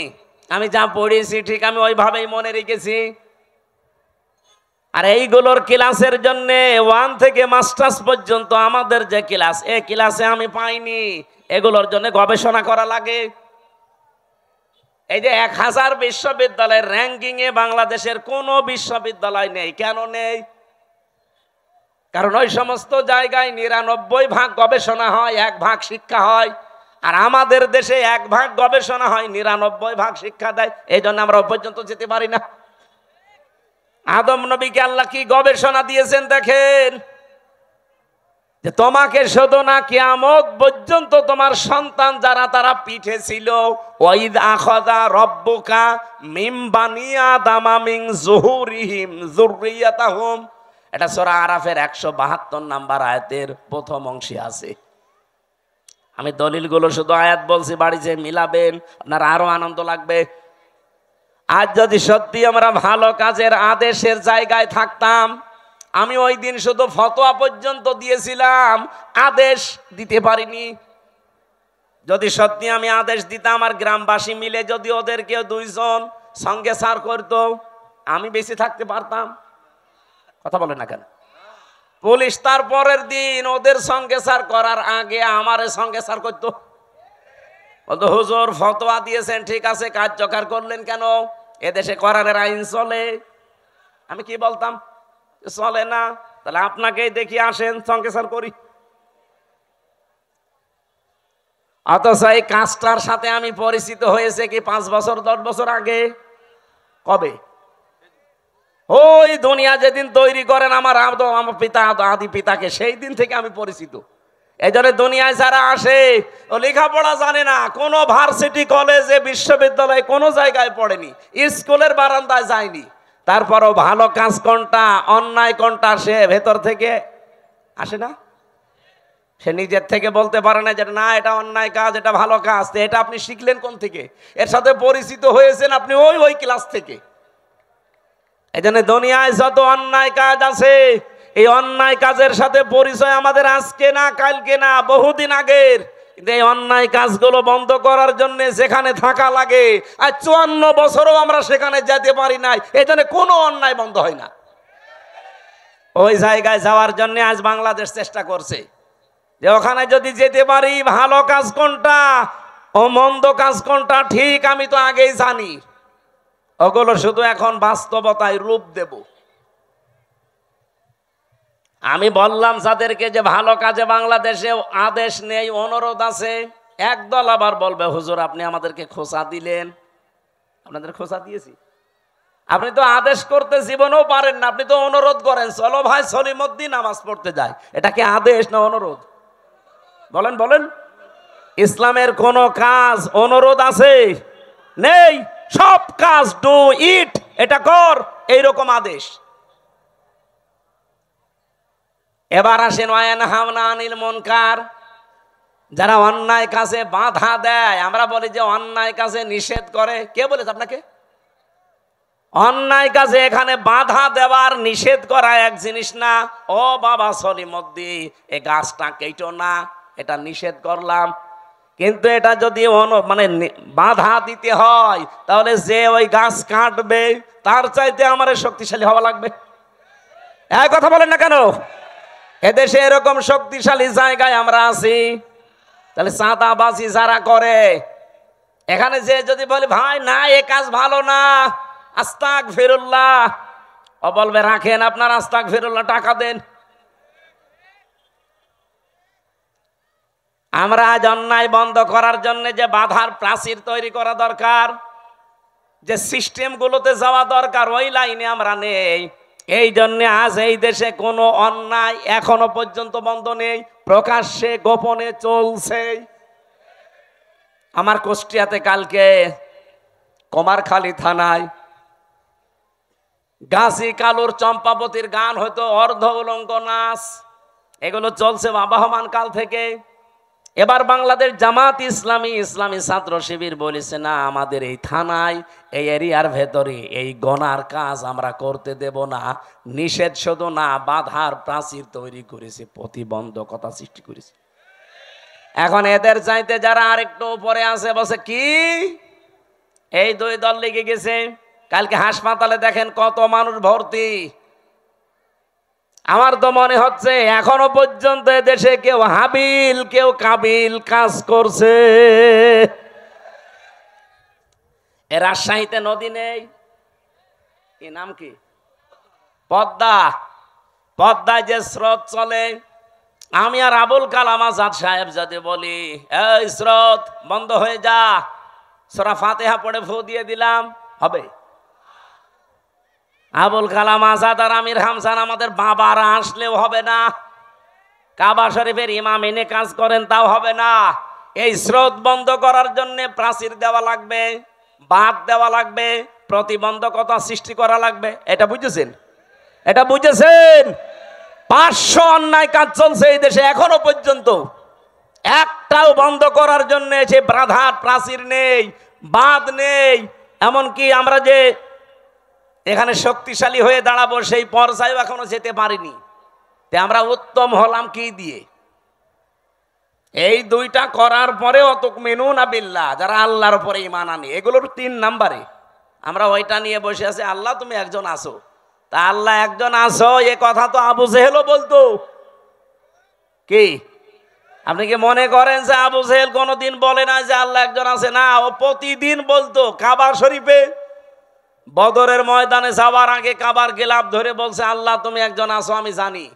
আমি যা পড়েছি ঠিক আমি ওইভাবেই মনে রেখেছি। আর এইগুলোর ক্লাসের জন্য 1 থেকে মাস্টার্স পর্যন্ত আমাদের যে ক্লাস, এই ক্লাসে আমি পাইনি। এগুলোর জন্য গবেষণা করা লাগে। এই যে 1000 বিশ্ববিদ্যালয়ের র্যাঙ্কিং এ বাংলাদেশের কোনো বিশ্ববিদ্যালয় নেই। কেন নেই? কারণ ওই সমস্ত জায়গায় 99% গবেষণা হয়, 1% শিক্ষা হয়। আর আমাদের দেশে 1% গবেষণা হয়, 99% শিক্ষা দেয়। এই জন্য আমরা ওই পর্যন্ত যেতে পারি না। আদম নবীকে আল্লাহ কি গবেষণা দিয়েছেন দেখেন, যে তোমাকে শুধু না কিয়ামত পর্যন্ত তোমার সন্তান যারা তারা পিঠে ছিল, ওয়াইদ আখাযা রাব্বুকা মিন বানি আদামা মিন যুহুরিহিম যুররিয়াতাহুম, এটা সূরা আরাফের 172 নম্বর আয়াতের প্রথম অংশে আছে। আমি দলিলগুলো শুধু আয়াত বলছি, বাড়িতে মিলাবেন, আপনার আরো আনন্দ লাগবে। আজ যদি সত্যি আমরা ভালো কাজের আদেশের জায়গায় থাকতাম, আমি ওই দিন শুধু ফতোয়া পর্যন্ত দিয়েছিলাম, আদেশ দিতে পারিনি। যদি সত্যি আমি আদেশ দিতাম আর গ্রামবাসী মিলে যদি ওদেরকে 2 জন সঙ্গে সার করতো, আমি বেঁচে থাকতে পারতাম? কথা বলে না কেন? পুলিশ তার পরের দিন ওদের সঙ্গে সার করার আগে আমার সঙ্গে সার করতো, বলতো হুজুর ফতোয়া দিয়েছেন ঠিক আছে, কার্যকর করলেন কেন? এদেশে কোরআনের আইন চলে। আমি কি বলতাম? চলে না, তাহলে আপনাকেই দেখি আসেন সঙ্গে সার করি। অথচ এই কাজটার সাথে আমি পরিচিত হয়েছে কি 5 বছর 10 বছর আগে। কবে? ওই দুনিয়া যেদিন তৈরি করেন আমার পিতা আদি পিতাকে, সেই দিন থেকে আমি পরিচিত। এই জন্য দুনিয়ায় যারা আসে ও লেখাপড়া জানে না, কোনো ভার্সিটি কলেজে বিশ্ববিদ্যালয়ে কোনো জায়গায় পড়েনি, স্কুলের বারান্দায় যায়নি, তারপরও ভালো কাজ কোনটা অন্যায় কোনটা সে ভেতর থেকে আসে না। সে নিজের থেকে বলতে পারে না যে না এটা অন্যায় কাজ, এটা ভালো কাজ। এটা আপনি শিখলেন কোন থেকে? এর সাথে পরিচিত হয়েছেন আপনি ওই ক্লাস থেকে। এই জন্য দুনিয়ায় যত অন্যায় কাজ আছে, এই অন্যায় কাজের সাথে পরিচয় আমাদের আজকে না, কালকে না, বহুদিন আগের। কিন্তু এই অন্যায় কাজগুলো বন্ধ করার জন্য যেখানে থাকা লাগে, আর 54 বছরও আমরা সেখানে যেতে পারি নাই, এই জন্য কোনো অন্যায় বন্ধ হয় না। ওই জায়গায় যাওয়ার জন্য আজ বাংলাদেশ চেষ্টা করছে যে ওখানে যদি যেতে পারি, ভালো কাজ কোনটা ও মন্দ কাজ কোনটা ঠিক আমি তো আগেই জানি, ওগুলো শুধু এখন বাস্তবতায় রূপ দেব। আমি বললাম যাদেরকে যে ভালো কাজে বাংলাদেশে আদেশ নেই, অনুরোধ আছে। একদল আবার বলবে হুজুর আপনি আমাদেরকে খোঁচা দিলেন। আপনাদের খোঁচা দিয়েছি? আপনি তো আদেশ করতে জীবনেও পারেন না, আপনি তো অনুরোধ করেন, চলো ভাই সলিমুদ্দিন নামাজ পড়তে যায়। এটা কি আদেশ না অনুরোধ? বলেন বলেন। ইসলামের কোন কাজ অনুরোধ আছে? নেই। সব কাজ ডু ইট, এটা কর, এইরকম আদেশ। এবার আসেন ওয়ায়ানহাউনা আনিল মুনকার, যারা অন্যায় কাজে বাধা দেয়। আমরা বলি যে অন্যায় কাজে নিষেধ করে। কে বলেছে আপনাকে? অন্যায় কাজে এখানে বাধা দেওয়ার নিষেধ করা এক জিনিস না। ও বাবা সলিমুদ্দিন এই গাছটা কেটো না, এটা নিষেধ করলাম। কিন্তু এটা যদি মানে বাধা দিতে হয়, তাহলে যে ওই গাছ কাটবে তার চাইতে আমার শক্তিশালী হওয়া লাগবে। এক কথা বলেন না কেন? এদেশে এরকম শক্তিশালী জায়গায় আমরা আছি। তাহলে চাঁদাবাজি যারা করে, এখানে যে যদি বলে ভাই না এ কাজ ভালো না, আস্তাগফিরুল্লাহ, ও বলবে রাখেন আপনার আস্তাগফিরুল্লাহ, টাকা দেন। আমরা আজ অন্যায় বন্ধ করার জন্য যে বাধার প্রাচীর তৈরি করা দরকার, যে সিস্টেমগুলোতে যাওয়া দরকার, ওই লাইনে আমরা নেই। এই জন্য আজ এই দেশে কোনো অন্যায় এখনো পর্যন্ত বন্ধ নেই, প্রকাশ্যে গোপনে চলছে। আমার কুষ্টিয়াতে কালকে কুমারখালী থানায় গাছি কালুর চম্পাবতীর গান হয়তো অর্ধ উলঙ্গ নাচ, এগুলো চলছে আবহমান কাল থেকে। এবার বাংলাদেশ জামাত ইসলামী ইসলামী ছাত্র শিবির বলেছে না, আমাদের এই থানায় এই এরিয়ার ভেতরে এই গনার কাজ আমরা করতে দেব না। নিষেধ শুধু না, বাধার প্রাচীর তৈরি করেছে, প্রতিবন্ধকতা সৃষ্টি করেছে। এখন এদের চাইতে যারা আরেকটু উপরে আছে বসে কি এই 2 দল লেগে গেছে। কালকে হাসপাতালে দেখেন কত মানুষ ভর্তি। আমার তো মনে হচ্ছে এখনো পর্যন্ত দেশে কেউ হাবিল কেউ কাবিল কাজ করছে। এ রাজশাহীতে নদী নেই, কি নাম কি? পদ্মা। পদ্মায় যে স্রোত চলে, আমি আর আবুল কালাম আজাদ সাহেব যদি বলি এই স্রোত বন্ধ হয়ে যা, সূরা ফাতিহা পড়ে ফু দিয়ে দিলাম, হবে? আবুল কালাম আজাদ আর আমির হামজান আমাদের বাবারা আসলেও হবে না। কাবা শরীফের ইমাম এনে কাজ করেন তাও হবে না। এই স্রোত বন্ধ করার জন্য প্রাচীর দেওয়া লাগবে, বাঁধ দেওয়া লাগবে, প্রতিবন্ধকতা সৃষ্টি করা লাগবে। এটা বুঝেছেন? এটা বুঝেছেন? 500 অন্যায় কাজ চলছে এই দেশে এখনো পর্যন্ত। একটাও বন্ধ করার জন্য সে বাধার প্রাচীর নেই, বাঁধ নেই। এমনকি আমরা যে এখানে শক্তিশালী হয়ে দাঁড়াবো সেই পর্যায়েও এখনো যেতে পারিনি। তে আমরা উত্তম হলাম কি দিয়ে? এই দুইটা করার পরে তুমিনুনা বিল্লাহ, যারা আল্লাহর উপরে ঈমান আনে, এগুলোর 3 নাম্বারে আমরা ওইটা নিয়ে বসে আছি। আল্লাহ তুমি একজন আসো, তা আল্লাহ একজন আসো এ কথা তো আবু জেহেলও বলতো। কি আপনি কি মনে করেন যে আবু জেহেল কোনোদিন বলে না যে আল্লাহ একজন আছে? না, ও প্রতিদিন বলতো। কাবা শরীফে বদরের ময়দানে যাওয়ার আগে কাবার গিলাফ ধরে বলছে, আল্লাহ তুমি একজন আসো, আমি জানি।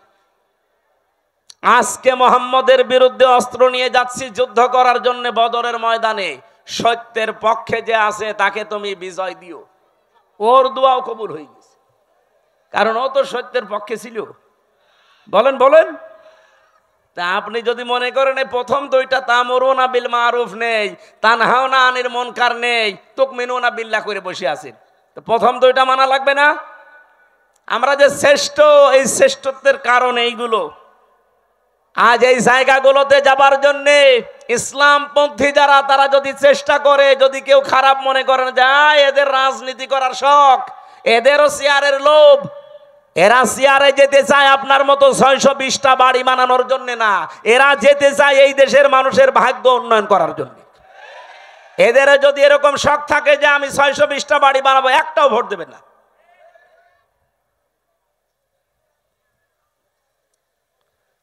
আজকে মোহাম্মদের বিরুদ্ধে অস্ত্র নিয়ে যাচ্ছি যুদ্ধ করার জন্য বদরের ময়দানে, সত্যের পক্ষে যে আছে তাকে তুমি বিজয় দিও। ওর দোয়াও কবুল হয়ে গেছে, কারণ ও তো সত্যের পক্ষে ছিল। বলেন বলেন। তা আপনি যদি মনে করেন এই প্রথম দুইটা তা'মুরুনা বিল মারুফ নেই, তানহাউনা আনিল মুনকার নেই, তুমিনুনা বিল্লাহ করে বসে আছেন, তো প্রথম দুইটা মানা লাগবে না? আমরা যে শ্রেষ্ঠ, এই শ্রেষ্ঠত্বের কারণ এইগুলো। আজ এই জায়গাগুলোতে যাবার জন্যে ইসলামপন্থী যারা, তারা যদি চেষ্টা করে, যদি কেউ খারাপ মনে করেন যায় এদের রাজনীতি করার শখ, এদেরও চেয়ারের লোভ, এরা চেয়ারে যেতে চায় আপনার মতো 620টা বাড়ি বানানোর জন্য না, এরা যেতে চায় এই দেশের মানুষের ভাগ্য উন্নয়ন করার জন্য। এদের যদি এরকম শখ থাকে যে আমি 620টা বাড়ি বানাবো, একটাও ভোট দেবেন না।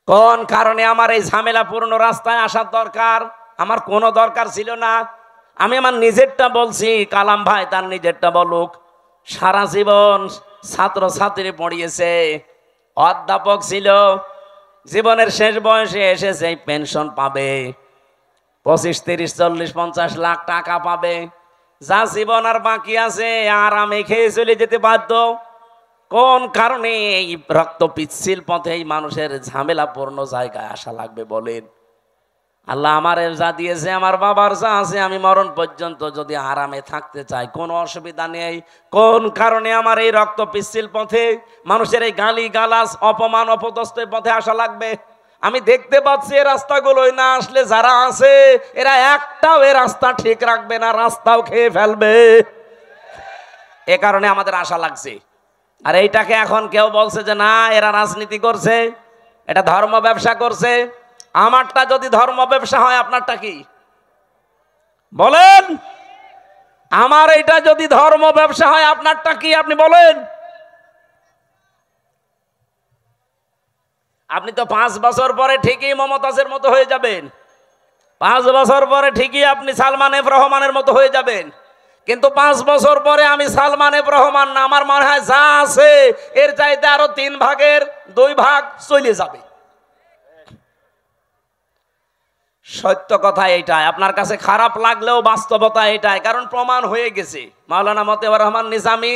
কোন কারণে আমার এই ঝামেলাপূর্ণ রাস্তায় আসার দরকার? আমার কোনো দরকার ছিল না। আমি আমার নিজেরটা বলছি, কালাম ভাই তার নিজেরটা বলুক। সারা জীবন ছাত্র ছাত্রী পড়িয়েছে, অধ্যাপক ছিল, জীবনের শেষ বয়সে এসেছে পেনশন পাবে, 25, 30, 40, 50 লাখ টাকা পাবে। যা জীবন আর বাকি আছে আরামে খেয়ে চলে যেতে বাধ্য। কোন কারণে এই রক্ত পিচ্ছিল পথে এই মানুষের ঝামেলাপূর্ণ জায়গায় আসা লাগবে বলেন? আল্লাহ আমারে যা দিয়েছে, আমার বাবার যা আছে, আমি মরণ পর্যন্ত যদি আরামে থাকতে চাই কোনো অসুবিধা নেই। কোন কারণে আমার এই রক্ত পিচ্ছিল পথে মানুষের এই গালি গালাজ অপমান অপদস্থের পথে আসা লাগবে? আমি দেখতে পাচ্ছি এই রাস্তাগুলোই না আসলে যারা আছে এরা একটাও এ রাস্তা ঠিক রাখবে না, রাস্তাও খেয়ে ফেলবে। এ কারণে আমাদের আশা লাগছে। আর এইটাকে এখন কেউ বলছে যে না এরা রাজনীতি করছে, এটা ধর্ম ব্যবসা করছে। আমারটা যদি ধর্ম ব্যবসা হয়, আপনারটা কি বলেন? আমার এটা যদি ধর্ম ব্যবসা হয়, আপনারটা কি আপনি বলেন? আপনি তো 5 বছর পরে ঠিকই মমতাজের মতো হয়ে যাবেন, 5 বছর পরে ঠিকই আপনি সালমান এফ রহমানের মতো হয়ে যাবেন, কিন্তু 5 বছর পরে আমি সালমান এফ রহমান না, আমার মনে হয় যা আছে এর চাইতে আরো 3 ভাগের 2 ভাগ চলে যাবে। সত্য কথা এইটাই, আপনার কাছে খারাপ লাগলেও বাস্তবতা এটাই, কারণ প্রমাণ হয়ে গেছে। মাওলানা মতিউর রহমান নিজামী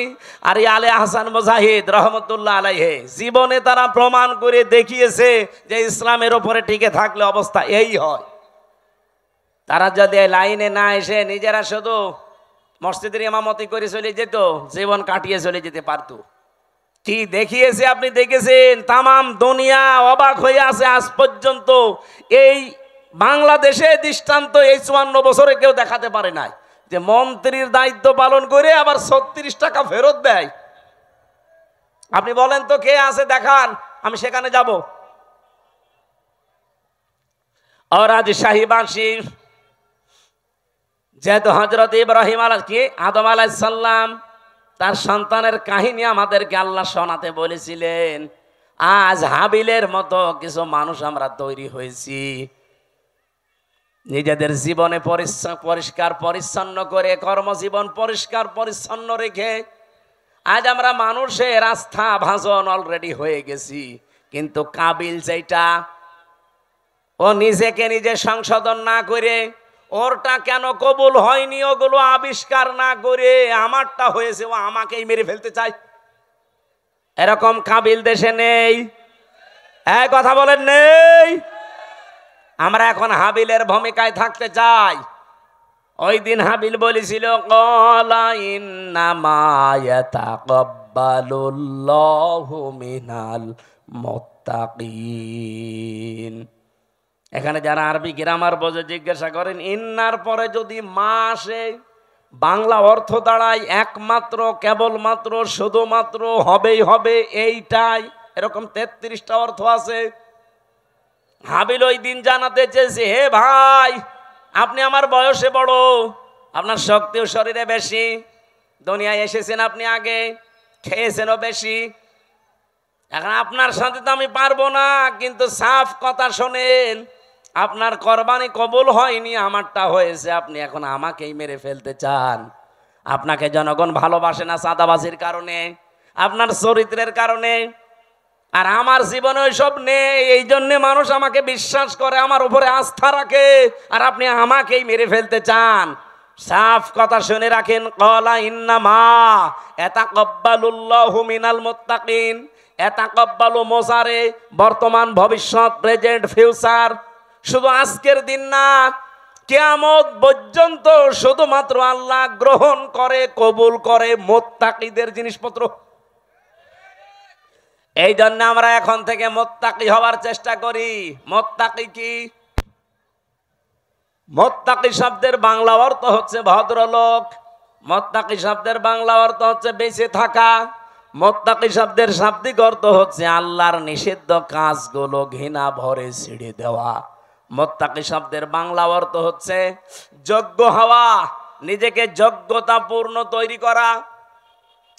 আর আলে আহসান মুজাহিদ রহমতুল্লাহ আলাইহি জীবনে তারা প্রমাণ করে দেখিয়েছে যে ইসলামের উপরে টিকে থাকলে অবস্থা এই হয়। তারা যদি লাইনে না এসে নিজেরা শুধু মসজিদের ইমামতি করে চলে যেত, জীবন কাটিয়ে চলে যেতে পারত। কি দেখিয়েছে আপনি দেখেছেন, তামাম দুনিয়া অবাক হয়ে আছে আজ পর্যন্ত। এই বাংলাদেশে দৃষ্টান্ত এই 54 বছরে কেউ দেখাতে পারে নাই যে মন্ত্রীর দায়িত্ব পালন করে আবার 36 টাকা ফেরত দেয়। আপনি বলেন তো কে আছে দেখান, আমি সেখানে যাব। আর আজ শাহীবাসী যেহেতু হযরত ইব্রাহিম আদম আলাইহিস সালাম তার সন্তানের কাহিনী আমাদেরকে আল্লাহ শোনাতে বলেছিলেন, আজ হাবিলের মতো কিছু মানুষ আমরা তৈরি হয়েছি। নিজেদের জীবনে পরিষ্কার পরিচ্ছন্ন করে, কর্মজীবন পরিষ্কার পরিচ্ছন্ন রেখে আজ আমরা মানুষের আস্থা ভাজন অলরেডি হয়ে গেছি। কিন্তু কাবিল যেটা, ও নিজেকে নিজে সংশোধন না করে, ওরটা কেন কবুল হয়নি ওগুলো আবিষ্কার না করে আমারটা হয়েছে, ও আমাকেই মেরে ফেলতে চায়। এরকম কাবিল দেশে নেই, এক কথা বলেন নেই। আমরা এখন হাবিলের ভূমিকায় থাকতে চাই। ওই দিন হাবিল বলেছিল ক্বালা ইন্নামা ইয়াতাকাব্বালুল্লাহু মিনাল মুত্তাকিন। এখানে যারা আরবি গ্রামার বোঝে জিজ্ঞাসা করেন ইন্নার পরে যদি মা আসে বাংলা অর্থ দাঁড়ায় একমাত্র, কেবলমাত্র, শুধুমাত্র, হবেই হবে, এইটাই, এরকম 33টা অর্থ আছে। হাবিল ওই দিন জানাতে চেয়েছে, হে ভাই, আপনি আমার বয়সে বড়, আপনার শক্তিও শরীরে বেশি, দুনিয়ায় এসেছেন আপনি আগে, খেয়েছেনও বেশি, এখন আপনার সাথে তো আমি পারবো না, কিন্তু সাফ কথা শোনেন, আপনার কোরবানি কবুল হয়নি, আমারটা হয়েছে, আপনি এখন আমাকেই মেরে ফেলতে চান। আপনাকে জনগণ ভালোবাসে না চাঁদাবাজির কারণে, আপনার চরিত্রের কারণে, আর আমার জীবনে ওইসব নেই, এই জন্যে মানুষ আমাকে বিশ্বাস করে, আমার উপরে আস্থা রাখে, আর আপনি আমাকেই মেরে ফেলতে চান। সাফ কথা শুনে রাখেন, ক্বালা ইন্নামা ইয়াতাকাব্বালুল্লাহু মিনাল মুত্তাকিন। ইয়াতাকাব্বালু মোজারে, বর্তমান, ভবিষ্যৎ, প্রেজেন্ট, ফিউচার, শুধু আজকের দিন না, কিয়ামত পর্যন্ত শুধুমাত্র আল্লাহ গ্রহণ করে, কবুল করে মুত্তাকিদের জিনিসপত্র। এই জন্য আমরা এখন থেকে মুত্তাকি হওয়ার চেষ্টা করি। মুত্তাকি কি? মুত্তাকি শব্দের বাংলা অর্থ হচ্ছে ভদ্রলোক, মুত্তাকি শব্দের বাংলা অর্থ হচ্ছে বেঁচে থাকা, মুত্তাকি শব্দের শাব্দিক অর্থ হচ্ছে আল্লাহর নিষিদ্ধ কাজগুলো ঘৃণা ভরে ছেড়ে দেওয়া। মুত্তাকি শব্দের বাংলা অর্থ হচ্ছে যোগ্য হওয়া, নিজেকে যোগ্যতাপূর্ণ তৈরি করা।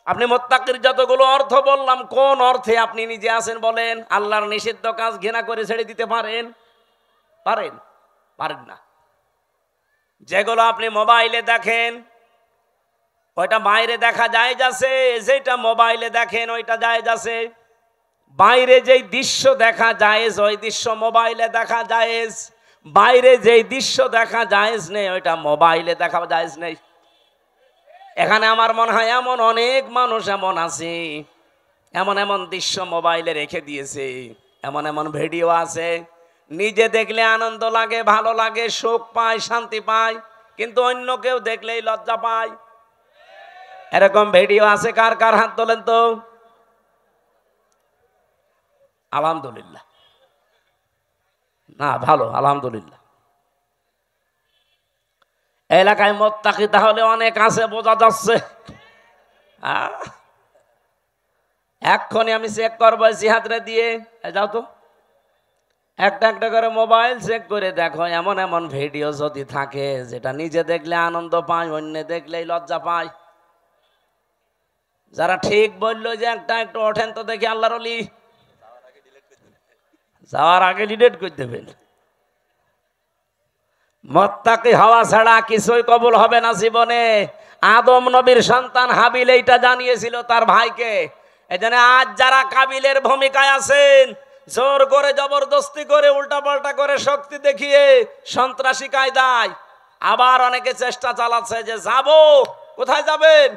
আপনি মুত্তাকির যতগুলো অর্থ বললাম, কোন অর্থে আপনি নিজে আছেন বলেন? আল্লাহর নিষিদ্ধ কাজ ঘৃণা করে ছেড়ে দিতে পারেন? পারেন? পারেন না। যেগুলো আপনি মোবাইলে দেখেন ওইটা বাইরে দেখা যায় যাচ্ছে, যেটা মোবাইলে দেখেন ওইটা যায় যাচ্ছে। বাইরে যেই দৃশ্য দেখা যায় ওই দৃশ্য মোবাইলে দেখা যায়, বাইরে যেই দৃশ্য দেখা যায় নেই ওইটা মোবাইলে দেখা যায় নেই। এখানে আমার মনে হয় এমন অনেক মানুষ এমন আছে, এমন এমন দৃশ্য মোবাইলে রেখে দিয়েছে, এমন এমন ভিডিও আছে, নিজে দেখলে আনন্দ লাগে, ভালো লাগে, সুখ পায়, শান্তি পায়, কিন্তু অন্য কেউ দেখলেই লজ্জা পায়। এরকম ভিডিও আছে কার কার? হাত তোলেন তো। আলহামদুলিল্লাহ। না, ভালো, আলহামদুলিল্লাহ। এলাকায় মুত্তাকি তাহলে অনেক আছে, বোঝা যাচ্ছে। এক্ষুনি আমি চেক করবো জিহাদরে দিয়ে, যাও তো একটা একটা করে মোবাইল চেক করে দেখো, এমন এমন ভিডিও যদি থাকে যেটা নিজে দেখলে আনন্দ পায়, অন্য দেখলেই লজ্জা পায়। যারা ঠিক বললো যে একটা একটু ওঠেন তো দেখি আল্লাহর ওলি, যাওয়ার আগে ডিলিট করে দেবেন। মুত্তাকি হওয়া ছাড়া কিছুই কবুল হবে না জীবনে। আদম নবীর সন্তান হাবিল এইটা জানিয়েছিল তার ভাইকে। এজন্য আজ যারা কাবিলের ভূমিকায় আছেন, জোর করে, জবরদস্তি করে, উল্টাপাল্টা করে, শক্তি দেখিয়ে, সন্ত্রাসী কায়দায়, আবার অনেকে চেষ্টা চালাচ্ছে যে যাব। কোথায় যাবেন?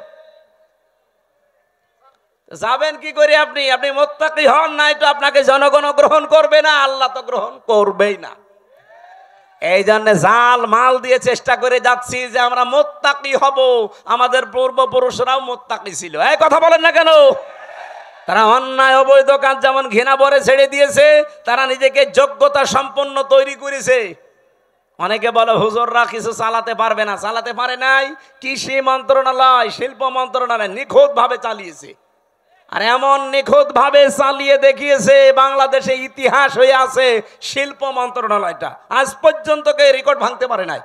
যাবেন কি করে? আপনি আপনি মুত্তাকি হন নাই তো আপনাকে জনগণ গ্রহণ করবে না, আল্লাহ তো গ্রহণ করবেই না। এই জন্য জাল মাল দিয়ে চেষ্টা করে যাচ্ছি যে আমরা মুত্তাকি হব। আমাদের পূর্বপুরুষরাও মুত্তাকি ছিল। এই কথা বলেন না কেন? তারা অন্যায় অবৈধ কাজ যেমন ঘৃণা ভরে ছেড়ে দিয়েছে, তারা নিজেকে যোগ্যতা সম্পন্ন তৈরি করেছে। অনেকে বলে হুজুররা কিছু চালাতে পারবে না, চালাতে পারে নাই। কৃষি মন্ত্রণালয়, শিল্প মন্ত্রণালয় নিখুঁত ভাবে চালিয়েছে, আর এমন নিখুঁত ভাবে চালিয়ে দেখিয়েছে, বাংলাদেশে ইতিহাস হয়ে আছে শিল্প মন্ত্রণালয়টা। আজ পর্যন্ত কেউ রেকর্ড ভাঙতে পারে নাই।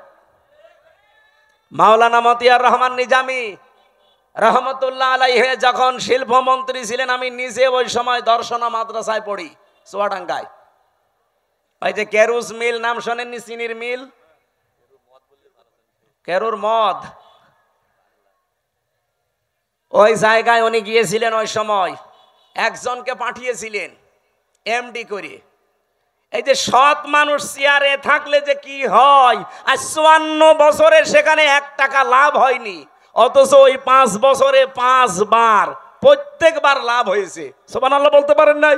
মাওলানা মতিয়ার রহমান নিজামী রহমতুল্লাহ আলাইহি যখন শিল্পমন্ত্রী ছিলেন, আমি নিজে ওই সময় দর্শনা মাদ্রাসায় পড়ি চুয়াডাঙ্গায়। ওই যে কেরুস মিল নাম শোনেননি? চিনির মিল, কেরুর মদ, ওই জায়গায় উনি গিয়েছিলেন। ওই সময় একজনকে পাঠিয়েছিলেন এমডি করে। এই যে সৎ মানুষ চেয়ারে থাকলে যে কি হয়, আর 54 বছরে সেখানে 1 টাকা লাভ হয়নি, অথচ ওই 5 বছরে 5 বার প্রত্যেকবার লাভ হয়েছে। সুবহানাল্লাহ বলতে পারেন নাই?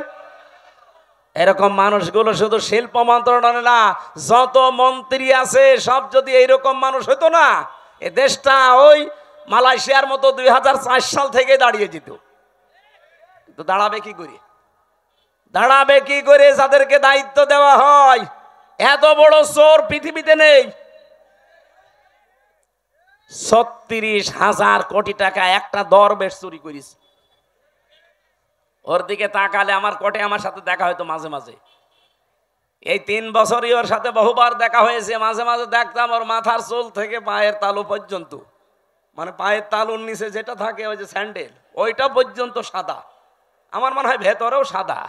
এরকম মানুষগুলো শুধু শিল্প মন্ত্রণালয় না, যত মন্ত্রী আছে সব যদি এইরকম মানুষ হতো না, এ দেশটা ওই মালয়েশিয়ার মতো 2004 সাল থেকে দাঁড়িয়ে যেত। তো দাঁড়াবে কি করে? দাঁড়াবে কি করে? যাদেরকে দায়িত্ব দেওয়া হয় এত বড় চোর পৃথিবীতে নেই। 36,000 কোটি টাকা একটা দরবেশ চুরি করিস। ওর দিকে তাকালে আমার কোটে আমার সাথে দেখা হয়তো মাঝে মাঝে। এই 3 বছরই ওর সাথে বহুবার দেখা হয়েছে। মাঝে মাঝে দেখতাম ওর মাথার চুল থেকে পায়ের তালু পর্যন্ত, মানে পায়ের তালুর নিচে যেটা থাকে ওই যে স্যান্ডেল, ওইটা পর্যন্ত সাদা। আমার মনে হয় ভেতরেও সাদা।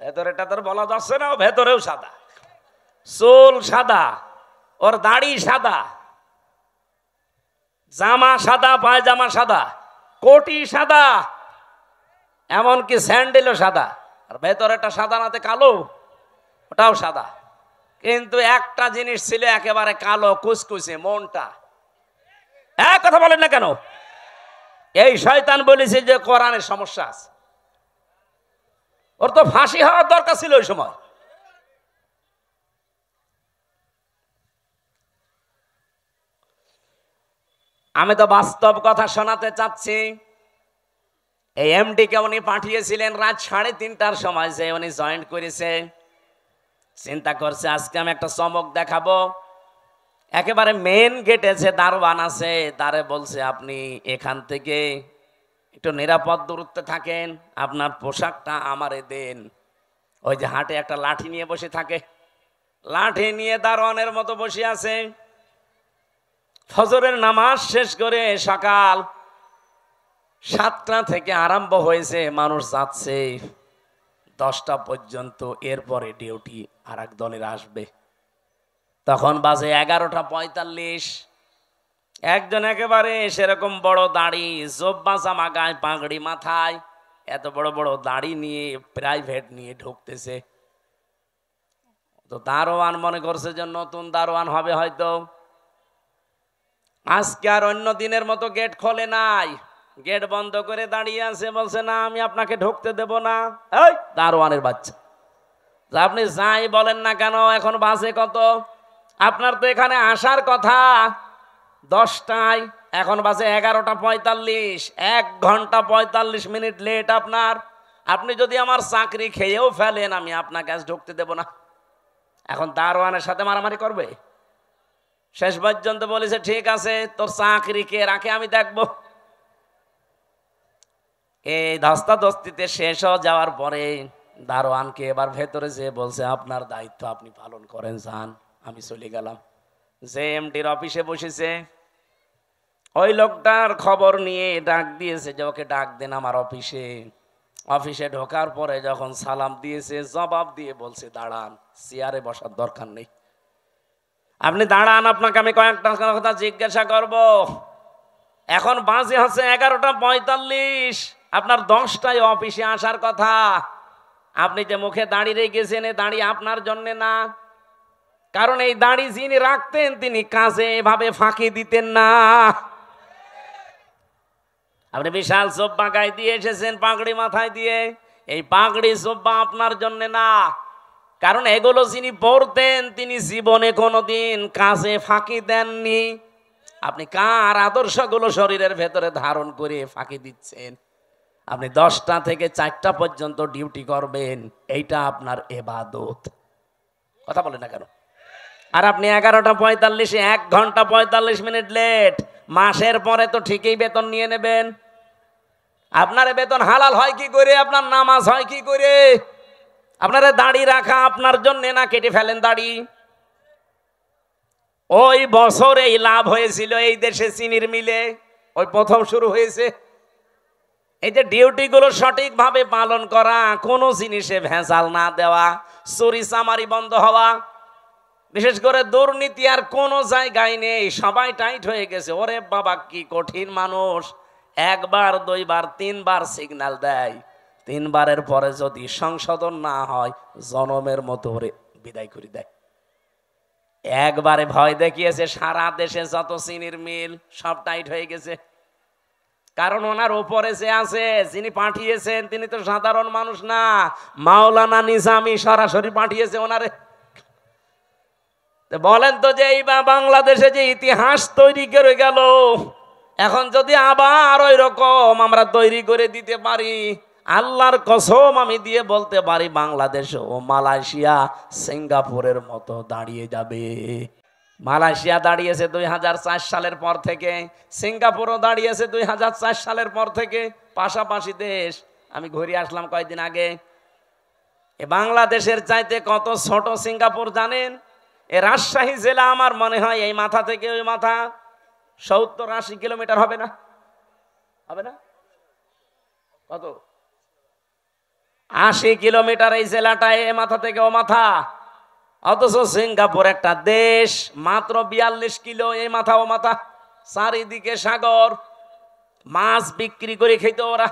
ভেতরেটা তোর বলা যাচ্ছে না, ভেতরেও সাদা। চুল সাদা, ওর দাড়ি সাদা, জামা সাদা, পায়জামা সাদা, কোটি সাদা, এমনকি স্যান্ডেলও সাদা। আর ভেতরেটা সাদা নাতে কালো, ওটাও সাদা। কিন্তু একটা জিনিস ছিল একেবারে কালো কুচকুচে, মনটা। এক কথা বলেন না কেন? এই শয়তান বলেছে যে কোরআনের সমস্যা আছে। ওর তো ফাঁসি হওয়ার দরকার ছিল ওই সময়। আমি তো বাস্তব কথা শোনাতে চাচ্ছি। এই এমডি কে উনি পাঠিয়েছিলেন রাত 3:30টার সময়, যে উনি জয়েন্ট করেছে। চিন্তা করছে আজকে আমি একটা চমক দেখাবো। একেবারে মেন গেটে যে দারোয়ান আছে তারে বলছে আপনি এখান থেকে একটু নিরাপদ দূরত্বে থাকেন, আপনার পোশাকটা আমারে দেন। ওই যে হাটে একটা লাঠি নিয়ে বসে থাকে, লাঠি নিয়ে দারোয়ানের মতো বসে আছে। ফজরের নামাজ শেষ করে সকাল 7টা থেকে আরম্ভ হয়েছে, মানুষ যাচ্ছে 10টা পর্যন্ত। এরপরে ডিউটি আর এক দলের আসবে। তখন বাজে 11:45। একজন একেবারে সেরকম বড় দাড়ি, জব্বা জামা গায়ে, পাগড়ি মাথায়, এত বড় বড় দাড়ি নিয়ে প্রাইভেট নিয়ে ঢুকতেছে। তো দারোয়ান মনে করছে যে নতুন দারোয়ান হবে হয়তো। আজকে আর অন্য দিনের মতো গেট খোলে নাই, গেট বন্ধ করে দাঁড়িয়ে আছে। বলছে না আমি আপনাকে ঢুকতে দেব না। এই দারোয়ানের বাচ্চা, আপনি যাই বলেন না কেন, এখন বাজে কত? আপনার তো এখানে আসার কথা 10টায়, এখন বাজে 11:45, 1 ঘন্টা 45 মিনিট লেট আপনার। আপনি যদি আমার চাকরি খেয়েও ফেলেন আমি আপনাকে আজ ঢুকতে দেব না। এখন দারোয়ানের সাথে মারামারি করবে। শেষ পর্যন্ত বলেছে ঠিক আছে, তোর চাকরি কে রাখে আমি দেখব। এই ধস্তাধস্তিতে শেষ হয়ে যাওয়ার পরে দারোয়ানকে এবার ভেতরে যেয়ে বলছে আপনার দায়িত্ব আপনি পালন করেন, যান। আমি চলে গেলাম। যে এমডির অফিসে বসেছে ওই লোকটার খবর নিয়ে ডাক দিয়েছে যে ওকে ডাক দেন আমার অফিসে। অফিসে ঢোকার পরে যখন সালাম দিয়েছে, জবাব দিয়ে বলছে দাঁড়ান, চেয়ারে বসার দরকার নেই, আপনি দাঁড়ান, আপনাকে আমি কয়েকটা কথা জিজ্ঞাসা করব। এখন বাজে হচ্ছে 11:45, আপনার 10টায় অফিসে আসার কথা। আপনি যে মুখে দাঁড়ি রেখেছেন এই দাঁড়ি আপনার জন্য না, কারণ এই দাঁড়ি যিনি রাখতেন তিনি কাজে এভাবে ফাঁকি দিতেন না। আপনি বিশাল জব্বা গায়ে দিয়ে এসেছেন, পাগড়ি মাথায় দিয়ে, এই পাগড়ি জব্বা আপনার জন্য না, কারণ এগুলো যিনি পরতেন তিনি জীবনে কোনোদিন কাজে ফাঁকি দেননি। আপনি কার আদর্শগুলো শরীরের ভেতরে ধারণ করে ফাঁকি দিচ্ছেন? আপনি 10টা থেকে 4টা পর্যন্ত ডিউটি করবেন, এইটা আপনার ইবাদত। কথা বলেন না কেন? আর আপনি 11:45, 1 ঘন্টা 45 মিনিট লেট। মাসের পরে তো ঠিকই বেতন নিয়ে নেবেন। আপনার বেতন হালাল হয় কি করে? আপনার নামাজ হয় কি করে? আপনার দাড়ি রাখা আপনার জন্য না, কেটে ফেলেন দাড়ি। ওই বছর এই লাভ হয়েছিল এই দেশে চিনির মিলে, ওই প্রথম শুরু হয়েছে। এই যে ডিউটিগুলো সঠিকভাবে পালন করা, কোনো জিনিসে ভেজাল না দেওয়া, চুরি চামারি বন্ধ হওয়া, বিশেষ করে দুর্নীতি আর কোনো জায়গায় নেই, সবাই টাইট হয়ে গেছে। ওরে বাবা কি কঠিন মানুষ! 1 বার 2 বার 3 বার সিগন্যাল দেয়, 3 বারের পরে যদি সংশোধন না হয় জনমের মতো ওরে বিদায় করে দেয়। একবারে ভয় দেখিয়েছে, সারা দেশে যত চিনির মিল সব টাইট হয়ে গেছে। কারণ ওনার উপরে যে আছে, যিনি পাঠিয়েছেন তিনি তো সাধারণ মানুষ না, মাওলানা নিজামী সরাসরি পাঠিয়েছে ওনারে। বলেন তো যে এই বাংলাদেশে যে ইতিহাস তৈরি করে গেল, এখন যদি আবার ওই রকম আমরা তৈরি করে দিতে পারি, আল্লাহর কসম আমি দিয়ে বলতে পারি বাংলাদেশ ও মালয়েশিয়া সিঙ্গাপুরের মতো দাঁড়িয়ে যাবে। মালয়েশিয়া দাঁড়িয়েছে 2004 সালের পর থেকে, সিঙ্গাপুরও দাঁড়িয়েছে 2004 সালের পর থেকে, পাশাপাশি দেশ। আমি ঘুরে আসলাম কয়েকদিন আগে। এ বাংলাদেশের চাইতে কত ছোট সিঙ্গাপুর জানেন? এ রাজশাহী জেলা আমার মনে হয় এই মাথা থেকে ওই মাথা 70-80 কিলোমিটার হবে না? হবে না? কত? 80 কিলোমিটার এই জেলাটা, এ মাথা থেকে ও মাথা। অথচ সিঙ্গাপুর একটা দেশ, মাত্র 42 কিলো এই মাথা ও মাথা, চারিদিকে সাগর, মাছ বিক্রি করে খেত ওরা।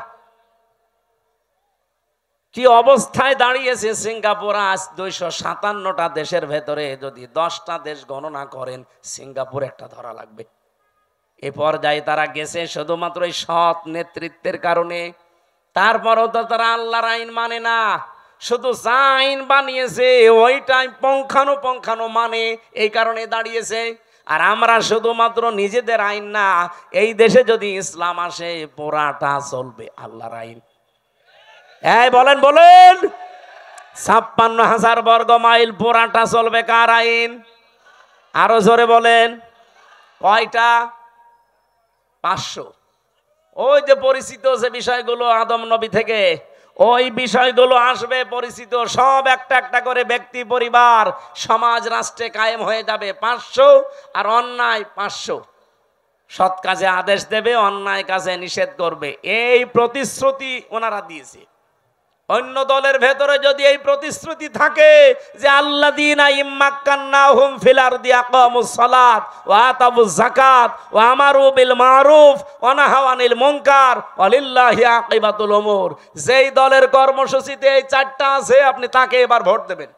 কি অবস্থায় দাঁড়িয়েছে সিঙ্গাপুর আজ? 257টা দেশের ভেতরে যদি 10টা দেশ গণনা করেন, সিঙ্গাপুর একটা ধরা লাগবে। এ পর্যায়ে তারা গেছে শুধুমাত্র এই সৎ নেতৃত্বের কারণে। তারপরও তো তারা আল্লাহর আইন মানে না, শুধু যা আইন বানিয়েছে ওইটাই পঙ্খানো মানে, এই কারণে দাঁড়িয়েছে। আর আমরা শুধুমাত্র নিজেদের আইন না, এই দেশে যদি ইসলাম আসে পুরাটা চলবে আল্লাহর আইন। এই বলেন 56,000 বর্গ মাইল পুরাটা চলবে কার আইন? আরো জোরে বলেন। কয়টা? 500। ওই যে পরিচিত যে বিষয়গুলো আদম নবী থেকে, ওই বিষয়গুলো আসবে পরিচিত সব, একটা একটা করে ব্যক্তি, পরিবার, সমাজ, রাষ্ট্রে কায়েম হয়ে যাবে 500। আর অন্যায় 500। সৎ কাজে আদেশ দেবে, অন্যায় কাজে নিষেধ করবে। এই প্রতিশ্রুতি ওনারা দিয়েছে। অন্য দলের ভেতরে যদি এই প্রতিশ্রুতি থাকে যে আল্লাযীনা ইম্মাক্কান্নাহুম ফিল আরদি আকামুস সালাত ওয়া আতাবুজ যাকাত ওয়া আমারু বিল মারুফ ওয়া নাহাউ আনিল মুনকার ওয়ালিল্লাহি আকিবাতুল উমুর, যেই দলের কর্মসূচিতে এই 4টা আছে আপনি তাকে এবার ভোট দেবেন,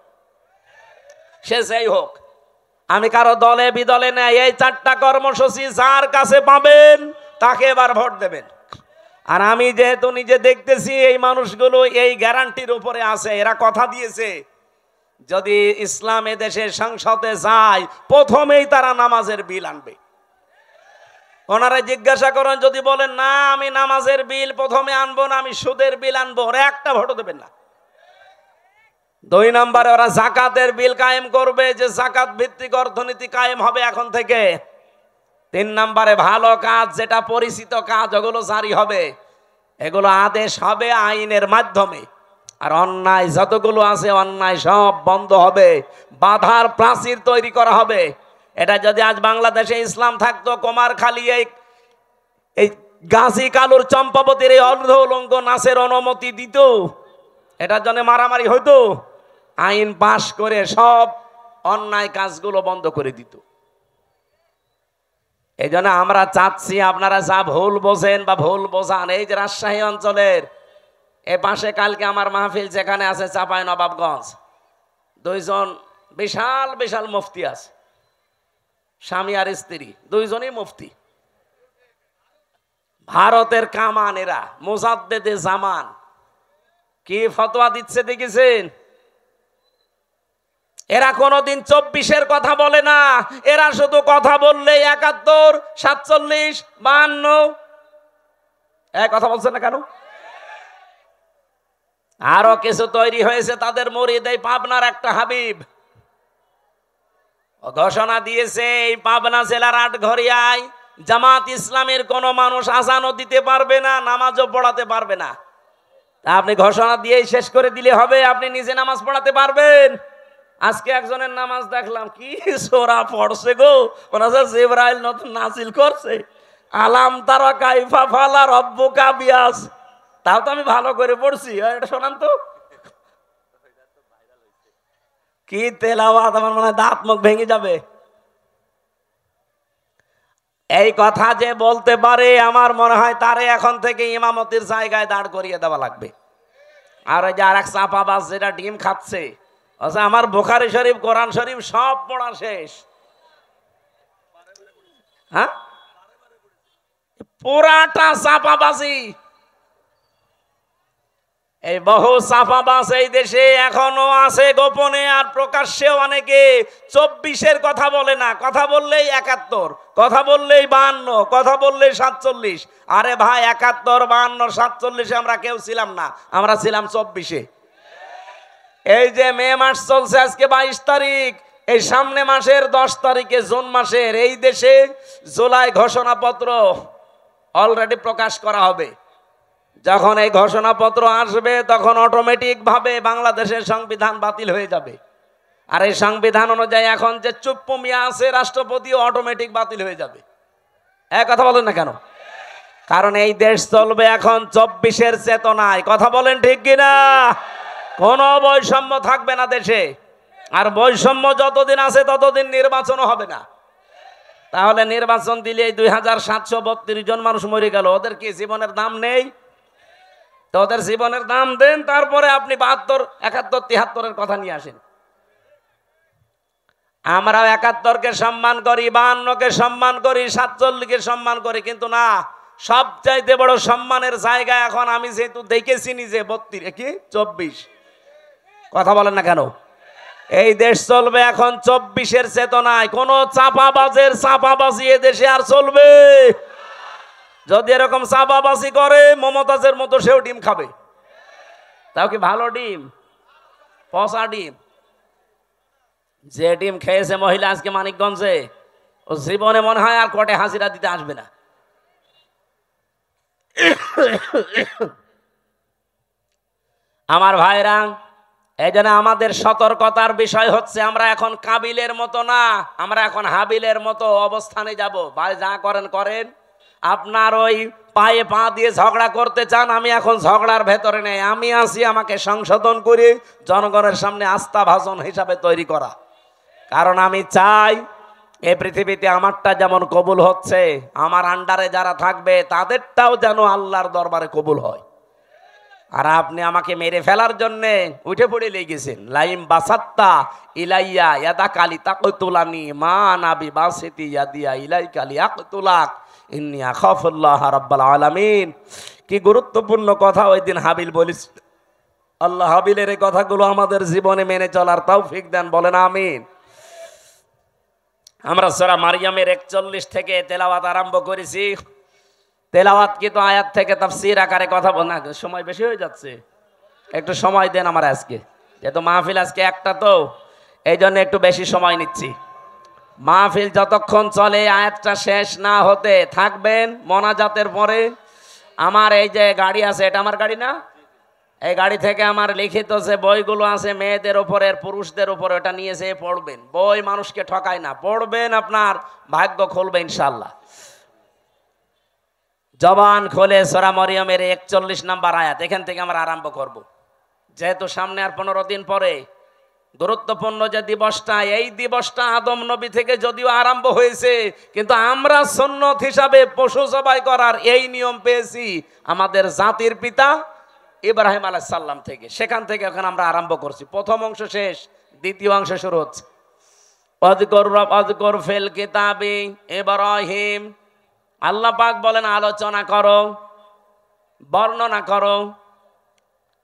সে যেই হোক। আমি কারো দলে বিদলে নাই, এই 4টা কর্মসূচি যার কাছে পাবেন তাকে এবার ভোট দেবেন। আর আমি যেহেতু নিজে দেখতেছি এই মানুষগুলো এই গ্যারান্টির উপরে আছে, এরা কথা দিয়েছে যদি ইসলাম দেশের সংসদে যায় প্রথমেই তারা নামাজের বিল আনবে। ওনারা জিজ্ঞাসা করেন, যদি বলেন না আমি নামাজের বিল প্রথমে আনবো না, আমি সুদের বিল আনবো, ওরা একটা ভোটও দেবেন না। 2 নম্বরে ওরা যাকাতের বিল কায়েম করবে, যে যাকাত ভিত্তিক অর্থনীতি কায়েম হবে এখন থেকে। 3 নম্বরে ভালো কাজ, যেটা পরিচিত কাজ, ওগুলো জারি হবে, এগুলো আদেশ হবে আইনের মাধ্যমে। আর অন্যায় যতগুলো আছে অন্যায় সব বন্ধ হবে, বাধার প্রাচীর তৈরি করা হবে। এটা যদি আজ বাংলাদেশে ইসলাম থাকতো, কুমারখালী এই গাজী কালুর চম্পাবতীর এই অর্ধ উলঙ্গ নাচের অনুমতি দিত, এটার জন্য মারামারি হইতো, আইন পাশ করে সব অন্যায় কাজগুলো বন্ধ করে দিত। এই জন্য আমরা চাচ্ছি আপনারা যা ভুল বোঝেন বা ভুল বোঝান, এই যে রাজশাহী অঞ্চলের এ পাশে কালকে আমার মাহফিল যেখানে আছে চাঁপাইনবাবগঞ্জ, 2 জন বিশাল বিশাল মুফতি আছে, স্বামী আর স্ত্রী 2 জনই মুফতি, ভারতের কামান, এরা মুজাদ্দেদে জামান। কি ফতোয়া দিচ্ছে দেখেছেন? এরা কোনোদিন 24-এর কথা বলে না, এরা শুধু কথা বললে 71, 47, 52 কথা বলছে না কেন? আরো কিছু তৈরি হয়েছে তাদের মুরিদ, এই পাবনার একটা হাবিব ঘোষণা দিয়েছে এই পাবনা জেলার আটঘরিয়ায় জামাত ইসলামের কোন মানুষ আজানও দিতে পারবে না, নামাজও পড়াতে পারবে না। আপনি ঘোষণা দিয়েই শেষ করে দিলে হবে? আপনি নিজে নামাজ পড়াতে পারবেন? আজকে একজনের নামাজ দেখলাম, কি সোরা পড়ছে গো, জিবরাইল নতুন নাজিল করছে, আলাম তারা কাইফা ফালা রব্বুকা বিয়াস। তাও তো আমি ভালো করে পড়ছি, এটা শোনান তো। কি তেলাওয়াত, আমার মনে হয় দাঁত মুখ ভেঙে যাবে। এই কথা যে বলতে পারে আমার মনে হয় তারে এখন থেকে ইমামতির জায়গায় দাঁড় করিয়ে দেওয়া লাগবে। আর ওই যে আর এক চাপাবাজ যেটা ডিম খাচ্ছে, আচ্ছা আমার বুখারী শরীফ, কোরআন শরীফ সব পড়া শেষ, হ্যাঁ পুরাটা চাপাবাজি। এই বহু চাপাবাজ এই দেশে এখনো আছে গোপনে, আর প্রকাশ্যে অনেকে 24-এর কথা বলে না, কথা বললেই 71, কথা বললেই 52, কথা বললেই 47। আরে ভাই 71, 52, 47 আমরা কেউ ছিলাম না, আমরা ছিলাম 24-এ। এই যে মে মাস চলছে, আজকে 22 তারিখ, এই সামনে মাসের 10 তারিখে জুন মাসের এই দেশে জুলাই ঘোষণাপত্র অলরেডি প্রকাশ করা হবে। যখন এই ঘোষণাপত্র আসবে তখন অটোমেটিক ভাবে বাংলাদেশের সংবিধান বাতিল হয়ে যাবে। আর এই সংবিধান অনুযায়ী এখন যে চুপ্পু মিয়া আছে রাষ্ট্রপতিও অটোমেটিক বাতিল হয়ে যাবে। এক কথা বলেন না কেন? কারণ এই দেশ চলবে এখন 24-এর চেতনায়। কথা বলেন ঠিক কিনা? কোনো বৈষম্য থাকবে না দেশে, আর বৈষম্য যতদিন আছে ততদিন নির্বাচনও হবে না। তাহলে নির্বাচন দিলে 2732 জন মানুষ মরে গেল, ওদের কি জীবনের দাম নেই? তো ওদের জীবনের দাম দেন, তারপরে আপনি 72, 71, 73-এর কথা নিয়ে আসেন। আমরা 71-কে সম্মান করি, 52-কে সম্মান করি, 47-কে সম্মান করি, কিন্তু না, সবচাইতে বড় সম্মানের জায়গা এখন আমি যেহেতু দেখেছি নিজে 24। কথা বলেন না কেন? এই দেশ চলবে এখন 24-এর চেতনায়। কোন চাপাবাজের চাপাবাজি এ দেশে আর চলবে? যদি এরকম চাপাবাজি করে মমতাজের মতো সেও ডিম খাবে। তাও কি ভালো ডিম? পচা ডিম। যে ডিম খেয়েছে মহিলা আজকে মানিকগঞ্জে, ও জীবনে মনে হয় আর কোর্টে হাজিরা দিতে আসবে না। আমার ভাইরা, এই জন্য আমাদের সতর্কতার বিষয় হচ্ছে আমরা এখন কাবিলের মতো না, আমরা এখন হাবিলের মতো অবস্থানে যাব। ভাই যা করেন করেন, আপনার ওই পায়ে পা দিয়ে ঝগড়া করতে চান, আমি এখন ঝগড়ার ভেতরে নেই, আমি আছি আমাকে সংশোধন করে জনগণের সামনে আস্থাভাজন হিসাবে তৈরি করা। কারণ আমি চাই এই পৃথিবীতে আমারটা যেমন কবুল হচ্ছে, আমার আন্ডারে যারা থাকবে তাদেরটাও যেন আল্লাহর দরবারে কবুল হয়। আর আপনি আমাকে মেরে ফেলার জন্য উঠে পড়ে লেগেছেন। লাইম বাসাত্তা ইলাইয়া ইয়াদা কালি তাকতুলানি মা নাবি বাসিতি ইয়াদিয়া ইলাই কালি আকতুলাক ইন্নী আখাফুল্লাহ রাব্বাল আলামিন। কি গুরুত্বপূর্ণ কথা ওই দিন হাবিল বলিস। আল্লাহ হাবিলের এই কথাগুলো আমাদের জীবনে মেনে চলার তৌফিক দেন, বলেন আমিন। আমরা সূরা মারইয়ামের 41 থেকে তেলাওয়াত আরম্ভ করেছি। তেলাওয়াত কিন্তু আয়াত থেকে তাফসীর আকারে কথা বল না, সময় বেশি হয়ে যাচ্ছে, একটু সময় দেন আমার আজকে, যেহেতু মাহফিল আজকে একটা, তো এই জন্য একটু বেশি সময় নিচ্ছি। মাহফিল যতক্ষণ চলে আয়াতটা শেষ না হতে থাকবেন মোনাজাতের পরে। আমার এই যে গাড়ি আছে, এটা আমার গাড়ি না, এই গাড়ি থেকে আমার লিখিত যে বইগুলো আছে মেয়েদের উপরের পুরুষদের উপর, ওটা নিয়ে যেয়ে পড়বেন। বই মানুষকে ঠকায় না, পড়বেন, আপনার ভাগ্য খুলবে ইনশাল্লাহ। জবান খোলে সূরা মরিয়মের 41 নম্বর আয়াত, এখান থেকে আমরা আরম্ভ করব। যেহেতু সামনে আর 15 দিন পরে গুরুত্বপূর্ণ যে দিবসটা, এই দিবসটা আদম নবী থেকে যদিও আরম্ভ হয়েছে, কিন্তু আমরা সুন্নত হিসাবে পশু জবাই করার এই নিয়ম পেয়েছি আমাদের জাতির পিতা ইব্রাহিম আলাইহিস সালাম থেকে। সেখান থেকে এখন আমরা আরম্ভ করছি। প্রথম অংশ শেষ, দ্বিতীয় অংশ শুরু হচ্ছে। আযকুর ফিল কিতাবি ইব্রাহিম, আল্লাহ পাক বলেন আলোচনা করো, বর্ণনা করো।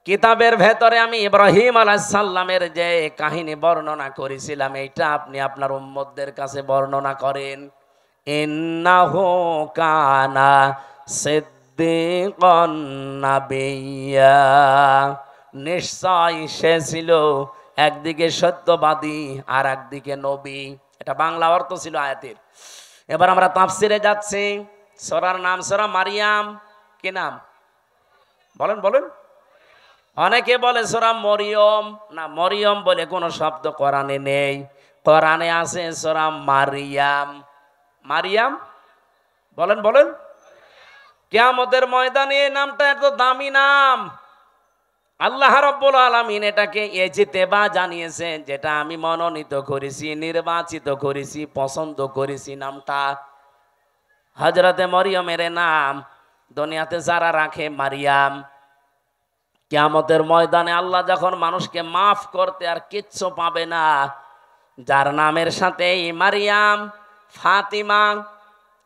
কিতাবের ভেতরে আমি ইব্রাহিম আলাইহিস সালামের যে কাহিনী বর্ণনা করেছিলাম, এইটা আপনি আপনার উম্মতদের কাছে বর্ণনা করেন। ইন্নাহু কানা সিদ্দিকান নাবিয়্যা, নিশ্চয় সে ছিল একদিকে সত্যবাদী আর একদিকে নবী। এটা বাংলা অর্থ ছিল আয়াতের। এবার আমরা তাফসিরে যাচ্ছি। সূরার নাম সূরা মারইয়াম। কি নাম বলেন বলেন? অনেকে বলে সূরা মরিয়ম, না, মরিয়ম বলে কোনো শব্দ কোরআনে নেই। কোরআনে আছে সূরা মারইয়াম। মারইয়াম বলেন বলেন। কিয়ামতের ময়দানে এই নামটা এত দামি নাম। আল্লাহ রাব্বুল আলামিন এটাকে ইজতিবা জানিয়েছেন, যেটা আমি মনোনীত করেছি, নির্বাচিত করেছি, পছন্দ করেছি। নামটা হযরতে মরিয়মের নাম দুনিয়াতে যারা রাখে মারিয়াম, কিয়ামতের ময়দানে আল্লাহ যখন মানুষকে মাফ করতে আর কিচ্ছু পাবে না, যার নামের সাথে মারিয়াম, ফাতিমা,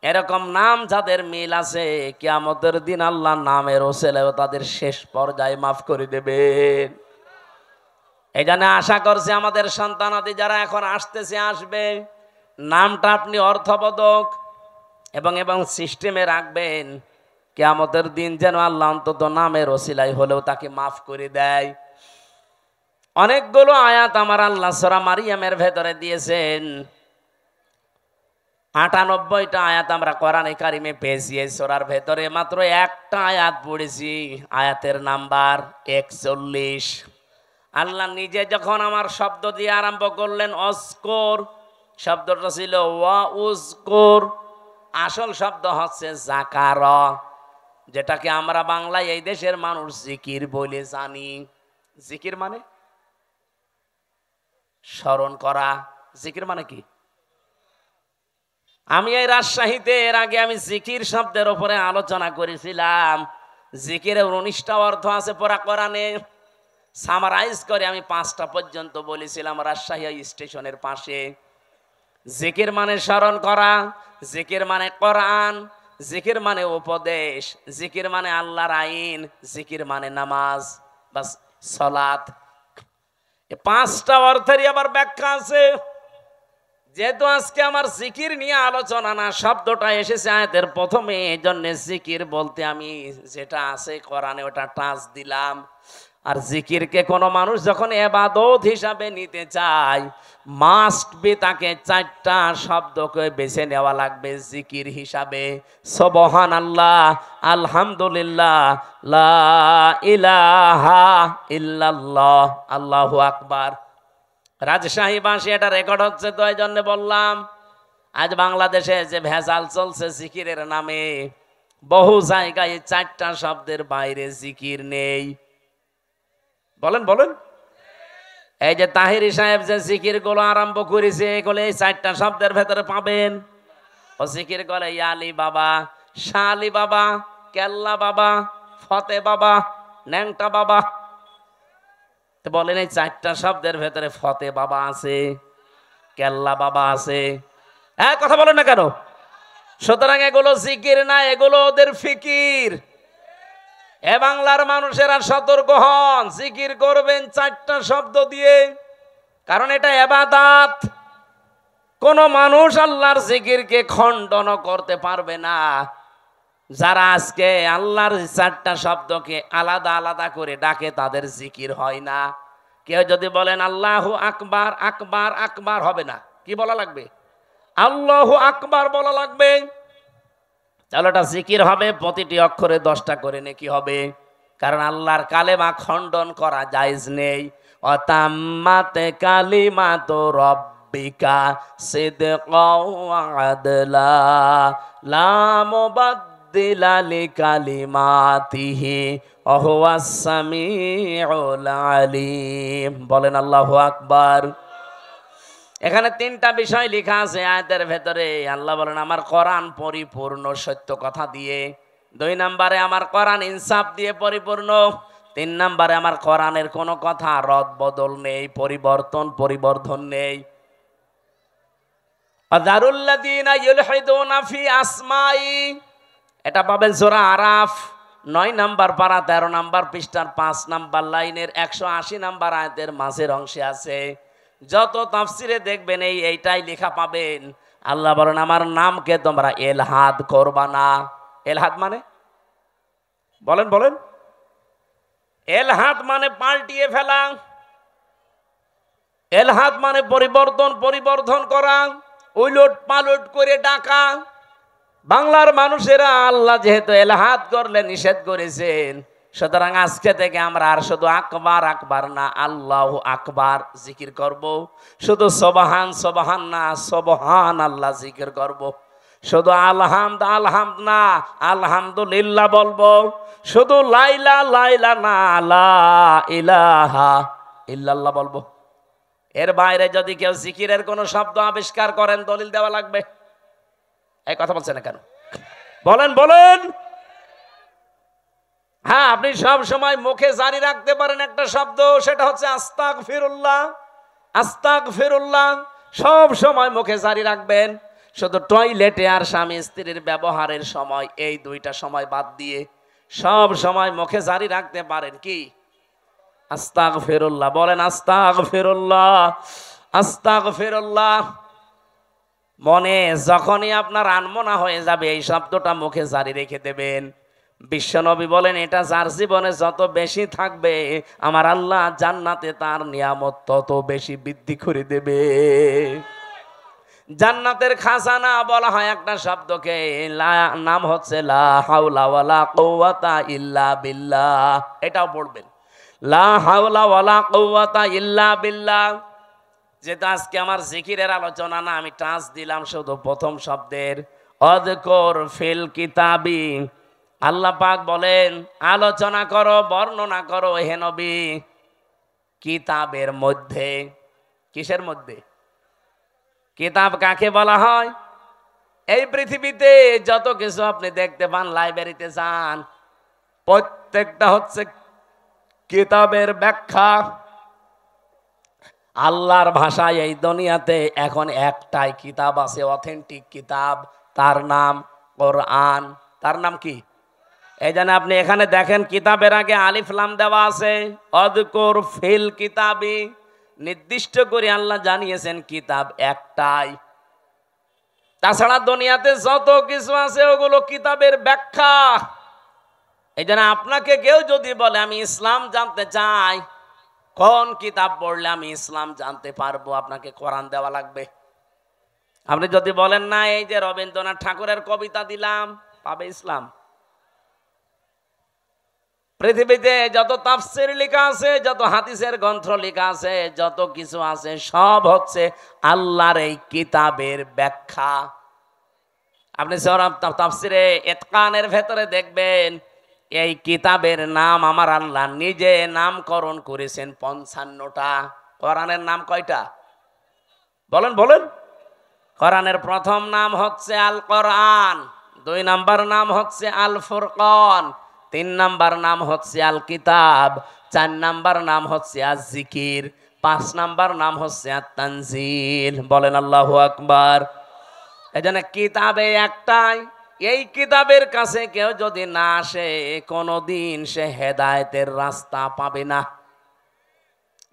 এরকম নাম যাদের মিল আছে কিয়ামতের দিন আল্লাহ নামের ওসিলায় তাদের শেষ পর্যায়ে মাফ করে দেবেন। এই জন্য আশা করছি আমাদের সন্তানাদি যারা এখন আসতেছে আসবে, নামটা আপনি অর্থবোধক এবং সিস্টেমে রাখবেন, কিয়ামতের দিন যেন আল্লাহ অন্তত নামের ওসিলায় হলেও তাকে মাফ করে দেয়। অনেকগুলো আয়াত আমার আল্লাহ সূরা মারিয়ামের ভেতরে দিয়েছেন। ৯৮টা আয়াত আমরা কোরআনে কারিমে পেয়েছি। এই সূরার ভেতরে মাত্র একটা আয়াত পড়েছি, আয়াতের নাম্বার ৪১। আল্লাহ নিজে যখন আমার শব্দ দিয়ে আরম্ভ করলেন অস্কর, শব্দটা ছিল ওয়া উজকুর, আসল শব্দ হচ্ছে যাকার, যেটাকে আমরা বাংলায় এই দেশের মানুষ জিকির বলে জানি। জিকির মানে স্মরণ করা। জিকির মানে কি? আমি এই রাজশাহীতে এর আগে আমি জিকির শব্দের উপরে আলোচনা করেছিলাম। জিকিরের ১৯টা অর্থ আছে পুরা কোরআনে। সামারাইজ করে আমি 5টা পর্যন্ত বলেছিলাম রাজশাহী স্টেশনের পাশে। জিকির মানে স্মরণ করা, জিকির মানে কোরআন, জিকির মানে উপদেশ, জিকির মানে আল্লাহর আইন, জিকির মানে নামাজ বা সালাত। এই 5টা অর্থেরই আবার ব্যাখ্যা আছে। যেহেতু আজকে আমার জিকির নিয়ে আলোচনা না, শব্দটা এসেছে আয়াতের প্রথমে, এই জন্য জিকির বলতে আমি যেটা আছে কোরআনে ওটা টাচ দিলাম। আর জিকিরকে কোনো মানুষ যখন ইবাদত হিসাবে নিতে চায়, মাস্ট বি তাকে 4টা শব্দকে বেছে নেওয়া লাগবে জিকির হিসাবে। সুবহানাল্লাহ, আলহামদুলিল্লাহ, লা ইলাহা ইল্লাল্লাহ, আল্লাহু আকবার। রাজশাহী ভাষী এটা রেকর্ড হচ্ছে, তো এই জন্য বললাম। আজ বাংলাদেশে যে ভেজাল চলছে জিকিরের নামে, বহু জায়গায় 4টা শব্দের বাইরে জিকির নেই। বলেন বলেন। এই যে তাহিরি সাহেব যে জিকির গুলো আরম্ভ করেছে, এগুলো এই 4টা শব্দের ভেতরে পাবেন। ও জিকির করে ইয়ালি বাবা, শালি বাবা, কেল্লা বাবা, ফতে বাবা, ন্যাংটা বাবা। তো বলেন এই 4টা শব্দের ভেতরে ফতে বাবা আছে, কেল্লা বাবা আছে। হ্যাঁ, কথা বলেন না কেন? সুতরাং এগুলো জিকির না, এগুলো ওদের ফিকির। এ বাংলার মানুষেরা সতর্ক হন, জিকির করবেন 4টা শব্দ দিয়ে, কারণ এটা ইবাদত। কোন মানুষ আল্লাহর জিকিরকে খণ্ডন করতে পারবে না। যারা আজকে আল্লাহর 4টা শব্দকে আলাদা আলাদা করে ডাকে তাদের জিকির হয় না। কেউ যদি বলেন আল্লাহু আকবার, আকবার আকবার হবে না, কি বলা লাগবে? আল্লাহু আকবার বলা লাগবে। তাহলে এটা জিকির হবে, প্রতিটি অক্ষরে 10টা করে নেকি হবে। কারণ আল্লাহর কালেমা খণ্ডন করা জায়েজ নেই। অতাম্মাত কালিমাতু রাব্বিকা সিদকাও ওয়া আদলা লা মুবাদদিলা লিকালিমাতিহি ওয়া হুয়াস সামিউল আলিম। বলেন আল্লাহু আকবার। এখানে 3টা বিষয় লেখা আছে আয়াতের ভেতরে। আল্লাহ বলেন আমার কোরআন পরিপূর্ণ সত্য কথা দিয়ে। 2 নম্বরে আমার কোরআন ইনসাফ দিয়ে পরিপূর্ণ। 3 নম্বরে আমার কোরআনের কোনো কথা রদ বদল নেই, পরিবর্ধন নেই। আযারুল্লাযীনা ইউলহিদুনা ফি আসমাই, এটা পাবেন সূরা আরাফ 9 নম্বর পারা 13 নম্বর পৃষ্ঠার 5 নম্বর লাইনের 180 নম্বর আয়াতের মাঝের অংশে আছে। যত তাফসিরে দেখবেন এইটাই লেখা পাবেন। আল্লাহ বলেন আমার নামকে তোমরা এলহাদ করবা না। এলহাদ মানে বলেন বলেন। এলহাদ মানে পাল্টিয়ে ফেলা, এলহাদ মানে পরিবর্ধন করা, উলট পালট করে ডাকা। বাংলার মানুষেরা আল্লাহ যেহেতু এলহাদ করলে নিষেধ করেছেন, সুতরাং আজকে থেকে আমরা আর শুধু আকবার আকবার না, আল্লাহু আকবার জিকির করব। শুধু সুবহান সুবহান না, সুবহান আল্লাহ জিকির করব। শুধু আলহামদ আলহামদ না, আলহামদুলিল্লাহ বলবো। শুধু লাইলা লাইলা না, লা ইলাহা ইল্লাল্লাহ বলবো। এর বাইরে যদি কেউ জিকিরের কোন শব্দ আবিষ্কার করেন, দলিল দেওয়া লাগবে। এই কথা বলছেন না কেন? বলেন বলেন। হ্যাঁ, আপনি সব সময় মুখে জারি রাখতে পারেন একটা শব্দ, সেটা হচ্ছে আস্তাগফিরুল্লাহ। আস্তাগফিরুল্লাহ সব সময় মুখে জারি রাখবেন। শুধু টয়লেটে আর স্বামী স্ত্রীর ব্যবহারের সময়, এই দুইটা সময় বাদ দিয়ে সব সময় মুখে জারি রাখতে পারেন কি আস্তাগফিরুল্লাহ। বলেন আস্তাগফিরুল্লাহ, আস্তাগফিরুল্লাহ। মনে যখনই আপনার আনমনা হয়ে যাবে এই শব্দটা মুখে জারি রেখে দেবেন। বিশ্বনবী বলেন এটা যার জীবনে যত বেশি থাকবে আমার আল্লাহ জান্নাতে তার নিয়ামত তত বেশি বৃদ্ধি করে দেবে। জান্নাতের খাজানা বলা হয় একটা শব্দকে, নাম হচ্ছে লা হাওলা ওয়ালা কুওয়াতা ইল্লা বিল্লাহ। এটাও পড়বেন, লা হাওলা ওয়ালা কুওয়াতা ইল্লা বিল্লাহ। যেটা আজকে আমার জিকিরের আলোচনা না, আমি টাচ দিলাম শুধু প্রথম শব্দের অযকুর ফিল কিতাবি। আল্লাহ পাক বলেন আলোচনা করো, বর্ণনা করো হে নবী কিতাবের মধ্যে। কিসের মধ্যে? কিতাব কাকে বলা হয়? এই পৃথিবীতে যত কিছু আপনি দেখতে পান, লাইব্রেরিতে যান, প্রত্যেকটা হচ্ছে কিতাবের ব্যাখ্যা। আল্লাহর ভাষায় এই দুনিয়াতে এখন একটাই কিতাব আছে, অথেন্টিক কিতাব, তার নাম কোরআন। তার নাম কি? এই জন্য আপনি এখানে দেখেন কিতাবের আগে আলিফ লাম দেওয়া আছে, অযকুর ফিল কিতাবি। নির্দিষ্ট করে আল্লাহ জানিয়েছেন কিতাব একটাই। তাছাড়া দুনিয়াতে যত কিছু আছে ওগুলো কিতাবের ব্যাখ্যা। এই জন্য আপনাকে কেউ যদি বলে আমি ইসলাম জানতে চাই, কোন কিতাব পড়লে আমি ইসলাম জানতে পারবো, আপনাকে কোরআন দেওয়া লাগবে। আপনি যদি বলেন না এই যে রবীন্দ্রনাথ ঠাকুরের কবিতা দিলাম, পাবে ইসলাম? পৃথিবীতে যত তাফসীর লেখা আছে, যত হাদিসের গ্রন্থ লেখা আছে, যত কিছু আছে সব হচ্ছে আল্লাহর এই কিতাবের ব্যাখ্যা। আপনি সূরা তাফসীরে ইতকানের ভেতরে দেখবেন এই কিতাবের নাম আমার আল্লাহ নিজে নামকরণ করেছেন 55টা। কোরআনের নাম কয়টা? বলেন বলেন। কোরআনের প্রথম নাম হচ্ছে আল কোরআন, 2 নাম্বার নাম হচ্ছে আল ফুরকান, 3 নাম্বার নাম হচ্ছে আল কিতাব, 4 নাম্বার নাম হচ্ছে আজ জিকির, 5 নাম্বার নাম হচ্ছে আত তানজিল। বলেন আল্লাহু আকবার। এজন্য কিতাবে একটাই। এই কিতাবের কাছে কেউ যদি না আসে কোনোদিন সে হেদায়েতের রাস্তা পাবে না।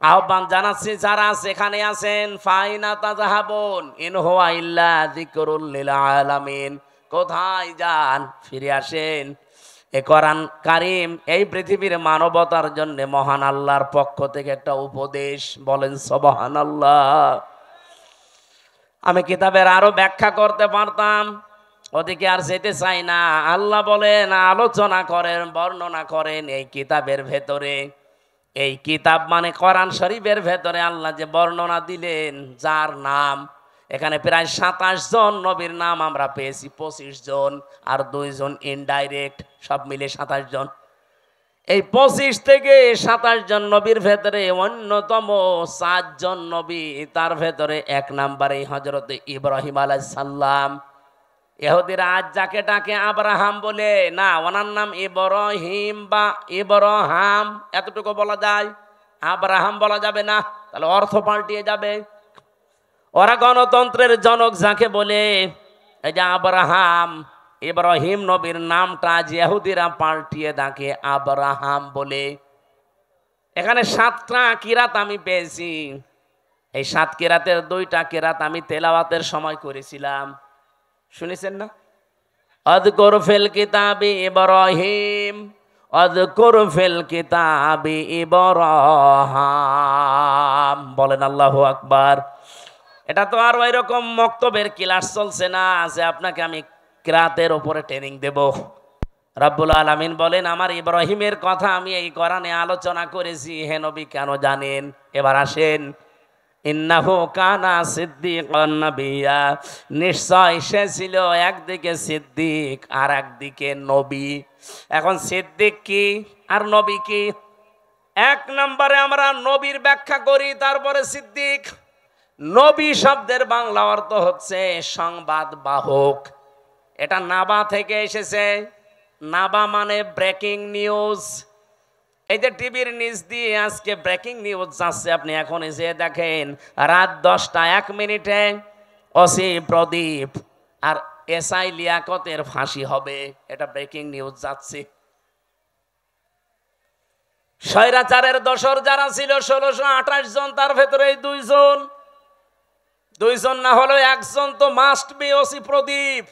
আহ্বান জানাচ্ছি যারা সেখানে আছেন, ফাইনা তাযাহাবুন ইন হুয়া ইল্লা যিকরুল লিল আলামিন। কোথায় যান? ফিরে আসেন। এ কোরআন কারীম এই পৃথিবীর মানবতার জন্য মহান আল্লাহর পক্ষ থেকে একটা উপদেশ। বলেন সুবহানাল্লাহ। আমি কিতাবের আরো ব্যাখ্যা করতে পারতাম, ওদিকে আর যেতে চাই না। আল্লাহ বলেন আলোচনা করেন, বর্ণনা করেন এই কিতাবের ভেতরে। এই কিতাব মানে কোরআন শরীফের ভেতরে আল্লাহ যে বর্ণনা দিলেন, যার নাম এখানে প্রায় 27 জন নবীর নাম আমরা পেয়েছি, 25 জন আর 2 জন ইনডাইরেক্ট, সব মিলে 27 জন। এই 25 থেকে 27 জন নবীর ভেতরে অন্যতম 4 জন নবী, তার ভেতরে 1 নম্বরে হযরত ইব্রাহিম আলাইহিস সালাম। ইহুদিরা আজ যাকে ডাকে আব্রাহাম বলে, না ওনার নাম ইব্রাহিম বা ইব্রাহাম, এতটুকু বলা যায়, আব্রাহাম বলা যাবে না, তাহলে অর্থ পাল্টিয়ে যাবে। ওরা গণতন্ত্রের জনক যাকে বলে, এই যে আব্রাহাম, ইব্রাহিম নবীর নামটা আজ ইহুদিরা পাল্টিয়ে ডাকে আব্রাহাম বলে। এখানে 7টা কিরাত আমি পেয়েছি। এই 7 কিরাতের 2টা কিরাত আমি তেলাওয়াতের সময় করেছিলাম, শুনেছেন না? আযকুর ফিল কিতাবি ইব্রাহিম, আযকুর ফিল কিতাবি ইব্রাহিম। বলেন আল্লাহু আকবার। এটা তো আর ওইরকম মক্তবের ক্লাস চলছে না যে আপনাকে আমি কিরাতের উপরে ট্রেনিং দেব। রব্বুল আলামিন বলেন আমার ইব্রাহিমের কথা আমি এই কোরআনে আলোচনা করেছি, হে নবী কেন জানেন? এবার আসেন, ইন্নাহু কানা সিদ্দিকান নাবিয়্যা, নিশ্চয় সে ছিল একদিকে সিদ্দিক আর একদিকে নবী। এখন সিদ্দিক কি আর নবী কি? 1 নম্বরে আমরা নবীর ব্যাখ্যা করি, তারপরে সিদ্দিক। নবী শব্দের বাংলা অর্থ হচ্ছে সংবাদ বাহক। এটা নাবা থেকে এসেছে। নাবা মানে ব্রেকিং নিউজ। এই যে টিভির নিউজ দিয়ে আজকে ব্রেকিং নিউজ যাচ্ছে, আপনি এখন এসে দেখেন রাত 10টা 1 মিনিটে ওসি প্রদীপ আর এসআই লিয়াকতের ফাঁসি হবে, এটা ব্রেকিং নিউজ যাচ্ছে। স্বৈরাচারের দোসর যারা ছিল 1628 জন, তার ভেতরে দুইজন না হলেও একজন তো মাস্ট বি ওসি প্রদীপ।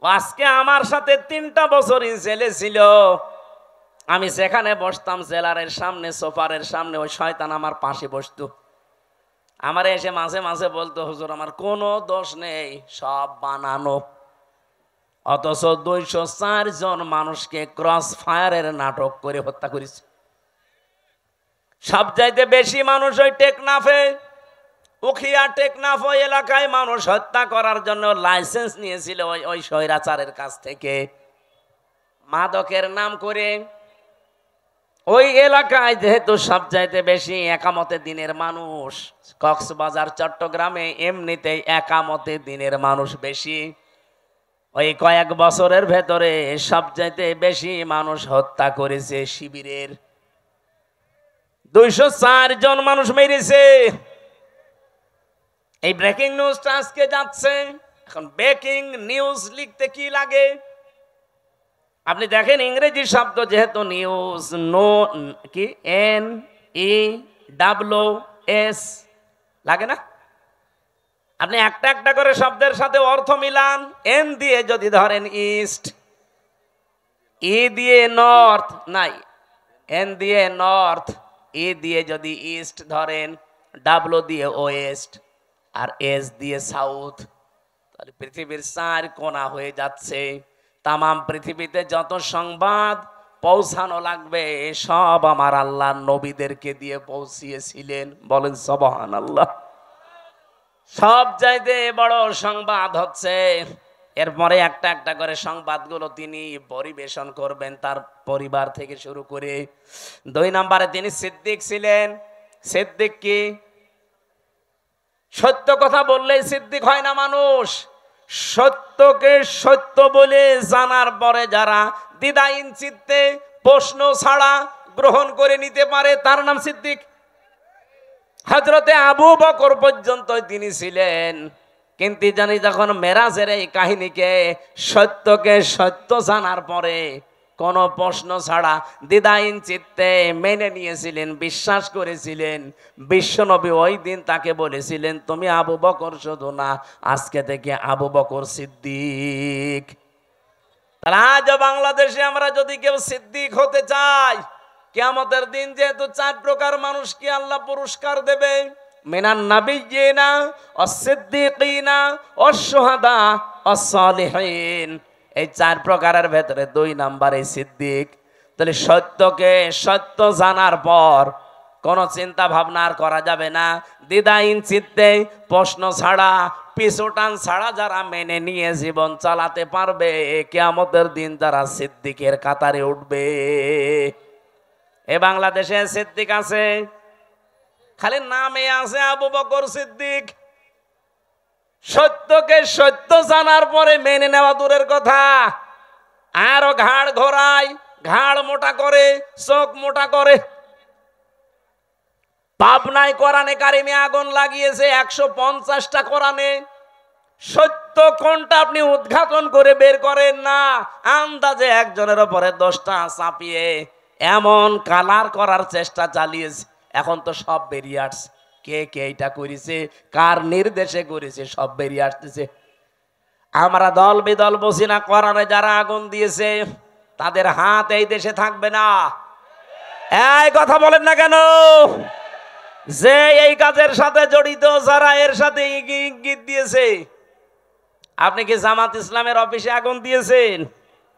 আজকে আমার সাথে 3টা বছরই জেলে ছিল। আমি যেখানে বসতাম জেলারের সামনে, সোফারের সামনে, ওই শয়তান আমার পাশে বসতো। আমার এসে মাঝে মাঝে বলতো, হুজুর আমার কোনো দোষ নেই, সব বানানো। অথচ 204 জন মানুষকে ক্রস ফায়ারের নাটক করে হত্যা করেছে। সবচাইতে বেশি মানুষ ওই টেকনাফে, উখিয়া টেকনাফ ওই এলাকায় মানুষ হত্যা করার জন্য লাইসেন্স নিয়েছিল ওই স্বৈরাচারের কাছ থেকে, মাদকের নাম করে। ওই এলাকায় যেহেতু সবচাইতে বেশি একামতে দিনের মানুষ, কক্সবাজার চট্টগ্রামে এমনিতেই একামতে দিনের মানুষ বেশি। ওই কয়েক বছরের ভেতরে সবচাইতে বেশি মানুষ হত্যা করেছে শিবিরের। 204 জন মানুষ মেরেছে। এই ব্রেকিং নিউজটা আজকে যাচ্ছে। এখন ব্রেকিং নিউজ লিখতে কি লাগে? আপনি দেখেন ইংরেজি শব্দ যেহেতু নিউজ, নো কি NEWS লাগে না? আপনি একটা একটা করে শব্দের সাথে অর্থ মিলান। এন দিয়ে যদি ধরেন ইস্ট, ই দিয়ে নর্থ, নাই এন দিয়ে নর্থ, ই দিয়ে যদি ইস্ট ধরেন, ডাব্লু দিয়ে ওয়েস্ট, আর এস দিয়ে সাউথ, তাহলে পৃথিবীর 4 কোণা হয়ে যাচ্ছে। তামাম পৃথিবীতে যত সংবাদ পৌঁছানো লাগবে সব আমার আল্লাহ নবীদেরকে দিয়ে পৌঁছিয়েছিলেন। বলেন সুবহানাল্লাহ। সব চাইতে বড় সংবাদ হচ্ছে, এরপরে একটা একটা করে সংবাদগুলো তিনি পরিবেশন করবেন তার পরিবার থেকে শুরু করে। 2 নম্বরে তিনি সিদ্দিক ছিলেন। সিদ্দিক কি? সত্য কথা বললেই সিদ্দিক হয় না মানুষ। সত্যকে সত্য বলে জানার পরে যারা দ্বিধাহীন চিত্তে প্রশ্ন ছাড়া গ্রহণ করে নিতে পারে তার নাম সিদ্দিক। হযরতে আবু বকর পর্যন্ত তিনি ছিলেন, কিন্তু জানি যখন মেরাজের এই কাহিনীকে সত্যকে সত্য জানার পরে কোনো প্রশ্ন ছাড়া দ্বিধাহীন চিত্তে মেনে নিয়েছিলেন, বিশ্বাস করেছিলেন। বিশ্বনবী ওই দিন তাকে বলেছিলেন, তুমি আবু বকর শুধু না, আজকে থেকে আবু বকর সিদ্দিক। তাহলে আজ বাংলাদেশে আমরা যদি কেউ সিদ্দিক হতে চাই, কিয়ামতের দিন যেহেতু 4 প্রকার মানুষকে আল্লাহ পুরস্কার দেবে, মিনান নাবিয়্যিনা ওয়াস-সিদ্দীকিনা ওয়াশ-শুহাদা ওয়াস-সালিহিন, এই 4 প্রকারের ভেতরে 2 নম্বরে সিদ্দিক। তাহলে সত্যকে সত্য জানার পর কোনো চিন্তা ভাবনা আর করা যাবে না। দ্বিধাহীন চিত্তে প্রশ্ন ছাড়া, পিছুটান ছাড়া যারা মেনে নিয়ে জীবন চালাতে পারবে, কিয়ামতের দিন যারা সিদ্দিকের কাতারে উঠবে। এ বাংলাদেশে সিদ্দিক আছে, খালি নামে আছে আবু বকর সিদ্দিক। সত্যকে সত্য জানার পরে মেনে নেওয়া দূরের কথা, আরো ঘাড় ঘোরায়, ঘাড় মোটা করে, চোখ মোটা করে। পাবনায় কোরআনে কারিমে আগুন লাগিয়েছে 150টা কোরআনে। সত্য কোনটা আপনি উদ্ঘাটন করে বের করেন না, আন্দাজে একজনের উপরে 10টা চাপিয়ে এমন কালার করার চেষ্টা চালিয়েছে। এখন তো সব বেরিয়ে আসছে, কে কে এটা করেছে, কার নির্দেশে করেছে, সব বেরিয়ে আসতেছে। আমরা দল বিদল বসি না, কোরআনে যারা আগুন দিয়েছে তাদের হাত এই দেশে থাকবে না। এই কথা বলেন না কেন? যে এই কাজের সাথে জড়িত, যারা এর সাথে ইঙ্গিত দিয়েছে। আপনি কি জামাত ইসলামের অফিসে আগুন দিয়েছেন?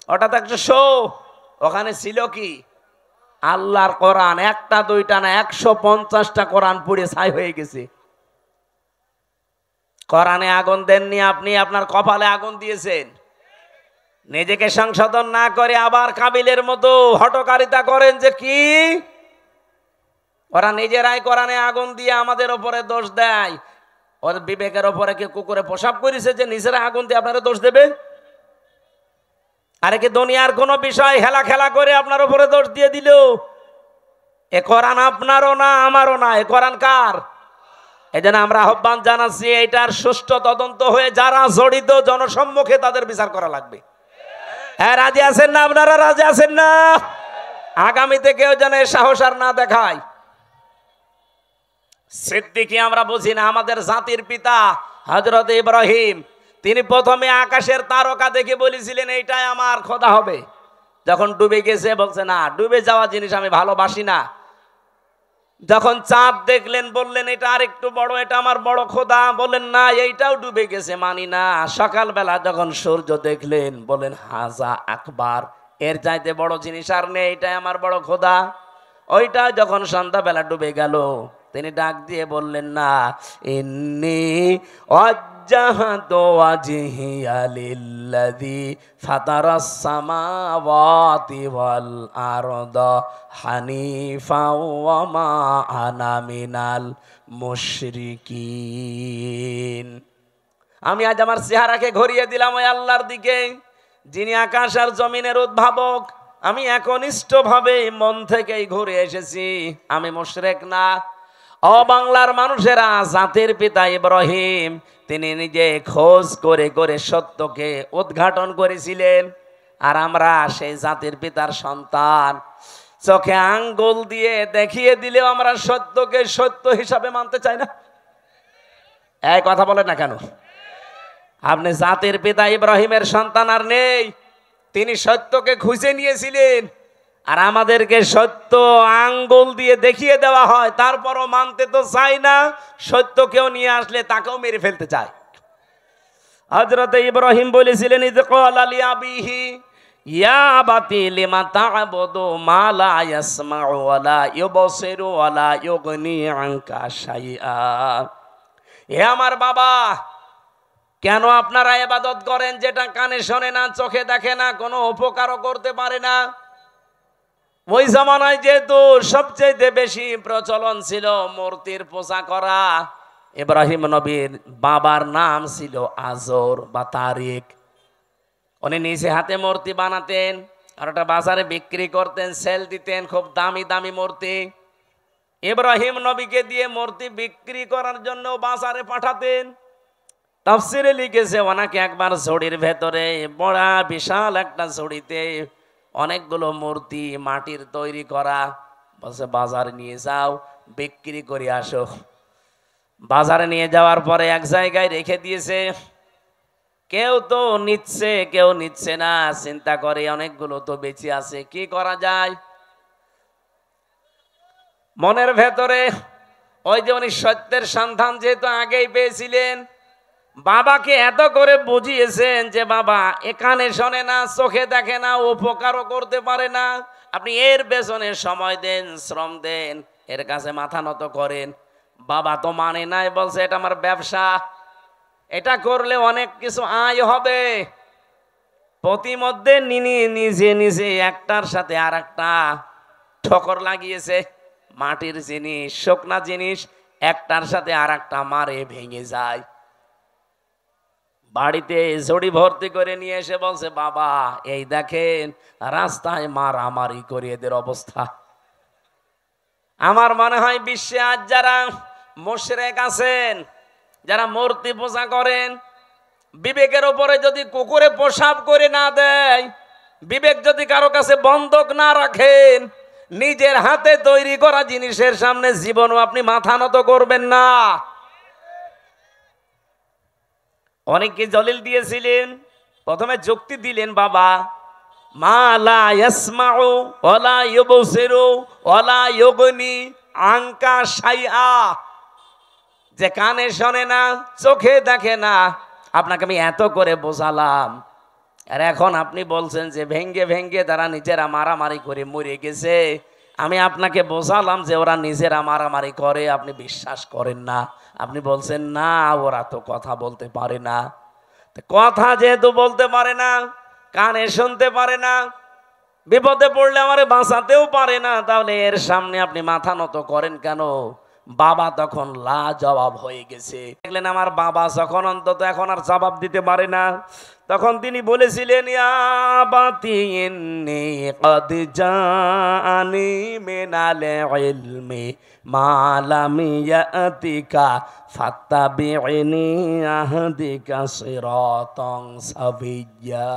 ওটা তো একটা শো। ওখানে ছিল কি? আল্লাহর কোরআন, একটা দুইটা না, 150টা কোরআন পুড়ে ছাই হয়ে গেছে। কোরআনে আগুন দেননি আপনি, আপনার কপালে আগুন দিয়েছেন। নিজেকে সংশোধন না করে আবার কাবিলের মতো হটকারিতা করেন যে কি ওরা নিজেরাই কোরআনে আগুন দিয়ে আমাদের ওপরে দোষ দেয়। ওদের বিবেকের ওপরে কি কুকুরে প্রসাব করেছে যে নিজেরা আগুন দিয়ে আপনারা দোষ দেবে? আরে কি দুনিয়ার কোন বিষয় হেলা খেলা করে আপনার উপরে দোষ দিয়ে দিল? এ কোরআন আপনারও না, আমারও না, এ কোরআন কার? এই জন্য আমরা আহ্বান জানাচ্ছি, এটার সুষ্ঠু তদন্ত হয়ে যারা জড়িত জনসম্মুখে তাদের বিচার করা লাগবে। হ্যাঁ, রাজি আছেন না আপনারা? রাজি আছেন না? আগামীতে কেউ যেন সাহস আর না দেখায়। সিদ্দিকী আমরা বুঝি না, আমাদের জাতির পিতা হযরত ইব্রাহিম, তিনি প্রথমে আকাশের তারকা দেখে বলেছিলেন এইটাই আমার খোদা হবে। যখন ডুবে গেছে বলছে না, ডুবে যাওয়া জিনিস আমি ভালোবাসি না। যখন চাঁদ দেখলেন বললেন এটা আরেকটু বড়, এটা আমার বড় খোদা। বললেন না, এইটাও ডুবে গেছে, মানি না। সকালবেলা যখন সূর্য দেখলেন বলেন হাজা আকবার, এর চাইতে বড় জিনিস আর নেই, এটাই আমার বড় খোদা। ওইটা যখন সন্ধ্যাবেলা ডুবে গেল, তিনি ডাক দিয়ে বললেন না, ইন্নী ওয়াজ্জাহতু ওয়াজহিয়া লিল্লাযী ফাতারাস সামাওয়াতি ওয়াল আরদা হানিফা ওয়া মা আনা মিনাল মুশরিকিন। আমি আজ আমার চেহারাকে ঘুরিয়ে দিলাম ওই আল্লাহর দিকে, যিনি আকাশ আর জমিনের উদ্ভাবক। আমি একনিষ্ঠভাবে মন থেকেই ঘুরে এসেছি, আমি মুশরিক না। ও বাংলার মানুষেরা, জাতির পিতা ইব্রাহিম তিনি নিজে খোঁজ করে করে সত্যকে উদ্ঘাটন করেছিলেন। আর আমরা সেই জাতির পিতার সন্তান, চোখে আঙ্গুল দিয়ে দেখিয়ে দিলেও আমরা সত্যকে সত্য হিসাবে মানতে চাই না। এই কথা বলেন না কেন? আপনি জাতির পিতা ইব্রাহিমের সন্তান আর নেই, তিনি সত্যকে খুঁজে নিয়েছিলেন। আর আমাদেরকে সত্য আঙ্গুল দিয়ে দেখিয়ে দেওয়া হয়, তারপরও মানতে তো চাই না। সত্য কেউ নিয়ে আসলে তাকেও মেরে ফেলতে চায়। হযরত ইব্রাহিম বলেছিলেন, ইয ক্বালা লিআবিহি ইয়া আবাতি লিমা তা'বুদু মা লা ইয়াসমা'ু ওয়া লা ইউবসিরু ওয়া লা ইউগনি আনকা শাইআ। হে আমার বাবা, কেন আপনারা ইবাদত করেন যেটা কানে শোনে না, চোখে দেখে না, কোনো উপকারও করতে পারে না? ওই জামানায় যেহেতু সবচেয়ে বেশি প্রচলন ছিল মূর্তির পূজা করা। ইব্রাহিম নবীর বাবার নাম ছিল আজর বা তারিক। উনি নিজে হাতে মূর্তি বানাতেন আর ওটা বাজারে বিক্রি করতেন, সেল দিতেন, খুব দামি দামি মূর্তি। ইব্রাহিম নবীকে দিয়ে মূর্তি বিক্রি করার জন্য বাজারে পাঠাতেন। তাফসিরে লিখেছে, ওনাকে একবার ঝুড়ির ভেতরে, বড় বিশাল একটা ঝুড়িতে অনেকগুলো মূর্তি মাটির তৈরি করা, বলছে বাজারে নিয়ে যাও, বিক্রি করে আসো। বাজারে নিয়ে যাওয়ার পরে এক জায়গায় রেখে দিয়েছে। কেউ তো নিচ্ছে, কেউ নিচ্ছে না। চিন্তা করে অনেকগুলো তো বেঁচে আছে, কি করা যায়? মনের ভেতরে ওই যে উনি সত্যের সন্ধান যেহেতু আগেই পেয়েছিলেন, বাবাকে এত করে বুঝিয়েছেন যে বাবা এখানে শোনে না, চোখে দেখে না, উপকারও করতে পারে না, আপনি এর পেছনে সময় দেন, শ্রম দেন, এর কাছে মাথা নত করেন। বাবা তো মানে নাই, বলছে এটা আমার ব্যবসা, এটা করলে অনেক কিছু আয় হবে। প্রতিমধ্যে নিজে নিজে একটার সাথে আর একটা ঠোকর লাগিয়েছে। মাটির জিনিস, শুকনা জিনিস একটার সাথে আর একটা মারে ভেঙে যায়। বাড়িতে ঝুড়ি ভর্তি করে নিয়ে এসে বলছে, বাবা এই দেখেন রাস্তায় মারামারি করে এদের অবস্থা। আমার মনে হয় বিশ্বে আজ যারা মুশরিক আছেন, যারা মূর্তি পূজা করেন, বিবেকের উপরে যদি কুকুরে পেশাব করে না দেয়, বিবেক যদি কারো কাছে বন্ধক না রাখেন, নিজের হাতে তৈরি করা জিনিসের সামনে জীবনও আপনি মাথা নত করবেন না। অনেকে দলিল দিয়েছিলেন, প্রথমে যুক্তি দিলেন, বাবা মা লা ইয়াসমাউ ওয়া লা ইউবসিরু ওয়া লা ইউগনি আনকা শাইআ, যে কানে শোনে না, চোখে দেখে না, আপনাকে আমি এত করে বোঝালাম, আর এখন আপনি বলছেন যে ভেঙ্গে ভেঙ্গে তারা নিজেরা মারামারি করে মরে গেছে। আমি আপনাকে বোঝালাম যে ওরা নিজেরা মারামারি করে, আপনি বিশ্বাস করেন না। আপনি বলছেন না ওরা তো কথা বলতে পারে না। কথা যেহেতু বলতে পারে না, কানে শুনতে পারে না, বিপদে পড়লে আমারে বাঁচাতেও পারে না, তাহলে এর সামনে আপনি মাথা নত করেন কেন? বাবা তখন লাজবাব হয়ে গেছে। দেখলেন আমার বাবা যখন অন্তত এখন আর জবাব দিতে পারে না, তখন তিনি বলেছিলেন, ইয়া আবাতি ইন্নী ক্বাদ জাআনি মিনাল ইলমি মা লাম ইয়াতিকা ফাত্তাবি'নি আহদিকা সিরাতান সাবিয়্যা।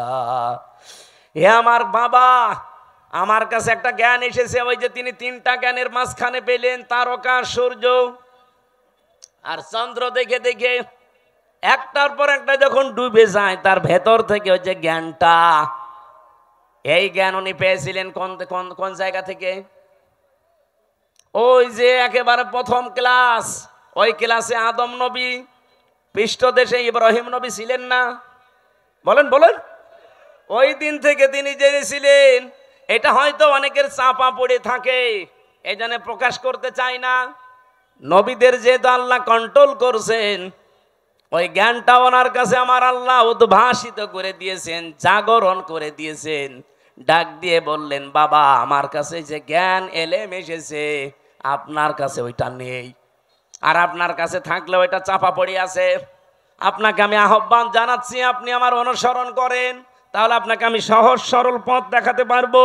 হে আমার বাবা, আমার কাছে একটা জ্ঞান এসেছে। ওই যে তিনি তিনটা জ্ঞানের মাঝখানে পেলেন তারকা, সূর্য আর চন্দ্র দেখে দেখে একটার পর একটা যখন ডুবে যায়, তার ভেতর থেকে ওই যে জ্ঞানটা, এই জ্ঞান উনি পেয়েছিলেন কোন জায়গা থেকে? ওই যে একেবারে প্রথম ক্লাস, ওই ক্লাসে আদম নবী, পৃষ্ঠদেশে ইব্রাহিম নবী ছিলেন না? বলেন বলেন। ওই দিন থেকে তিনি জেনেছিলেন। এটা হয়তো অনেকের চাপা পড়ে থাকে, এই জন্য প্রকাশ করতে চাই না। নবীদের যেহেতু আল্লাহ কন্ট্রোল করছেন, ওই জ্ঞানটা ওনার কাছে আমার আল্লাহ উদ্ভাসিত করে দিয়েছেন, জাগরণ করে দিয়েছেন। ডাক দিয়ে বললেন, বাবা আমার কাছে যে জ্ঞান এলেম এসেছে, আপনার কাছে ওইটা নেই, আর আপনার কাছে থাকলে ওইটা চাপা পড়ে আছে। আপনাকে আমি আহ্বান জানাচ্ছি, আপনি আমার অনুসরণ করেন, তাহলে আপনাকে আমি সহজ সরল পথ দেখাতে পারবো।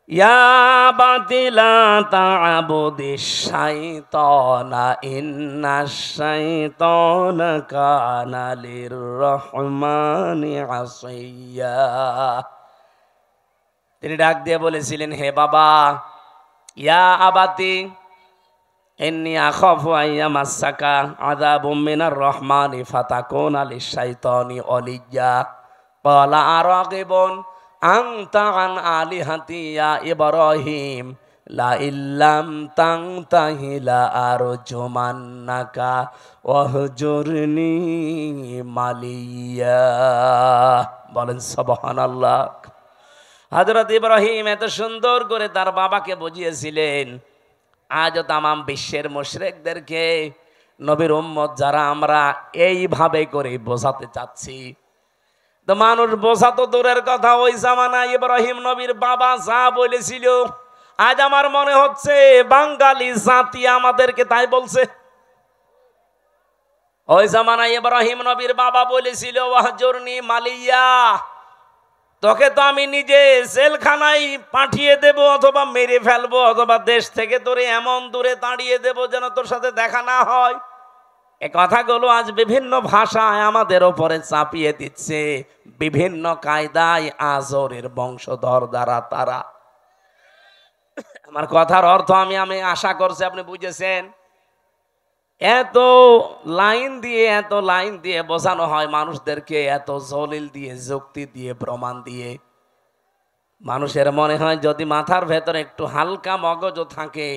ইয়া বাতিলা তা'বুদিশ শাইতানা ইন্নাশ শাইতানা কানা লির-রহমানি আসিয়া। তিনি ডাক দিয়ে বলেছিলেন, হে বাবা, ইয়া আবাতি ইন্নী আখাফু আইয়ামাসসাকা আযাবুম মিনার রহমানি ফাতাকুনা লিশ-শাইতানি ওলিয়্যা। ক্বালা আরাগিবুন আনতা আন আলিহাতি ইয়া ইব্রাহিম লা ইল্লাম তানতাহি লা আরজুমান্নাকা ওয়াহজুরনি মালিয়া। বলেন সুবহানাল্লাহ। হযরত ইব্রাহিম এত সুন্দর করে তার বাবাকে বুঝিয়েছিলেন। আজও তামাম বিশ্বের মুশরিকদেরকে, নবীর উম্মত যারা আমরা এইভাবে করে বোঝাতে চাচ্ছি। তো মানুষ বোঝা তো দূরের কথা, ওই জামানায় ইব্রাহিম নবীর বাবা যা বলেছিল, আজ আমার মনে হচ্ছে বাঙালি জাতি আমাদেরকে তাই বলছে। ওই জামানায় ইব্রাহিম নবীর বাবা বলেছিল, ওয়াহজুরনি মালিয়া, তোকে তো আমি নিজে জেলখানায় পাঠিয়ে দেব, অথবা মেরে ফেলবো, অথবা দেশ থেকে তোরে এমন দূরে তাড়িয়ে দেব যেন তোর সাথে দেখা না হয়। এ কথাগুলো আজ বিভিন্ন ভাষায় আমাদের ওপরে চাপিয়ে দিচ্ছে, বিভিন্ন কায়দায় আজরের বংশধর দ্বারা তারা। আমার কথার অর্থ আমি আশা করছি আপনি বুঝেছেন। এত লাইন দিয়ে বোঝানো হয় মানুষদেরকে, এত জলিল দিয়ে, যুক্তি দিয়ে, প্রমাণ দিয়ে। মানুষের মনে হয় যদি মাথার ভেতরে একটু হালকা মগজ থাকে,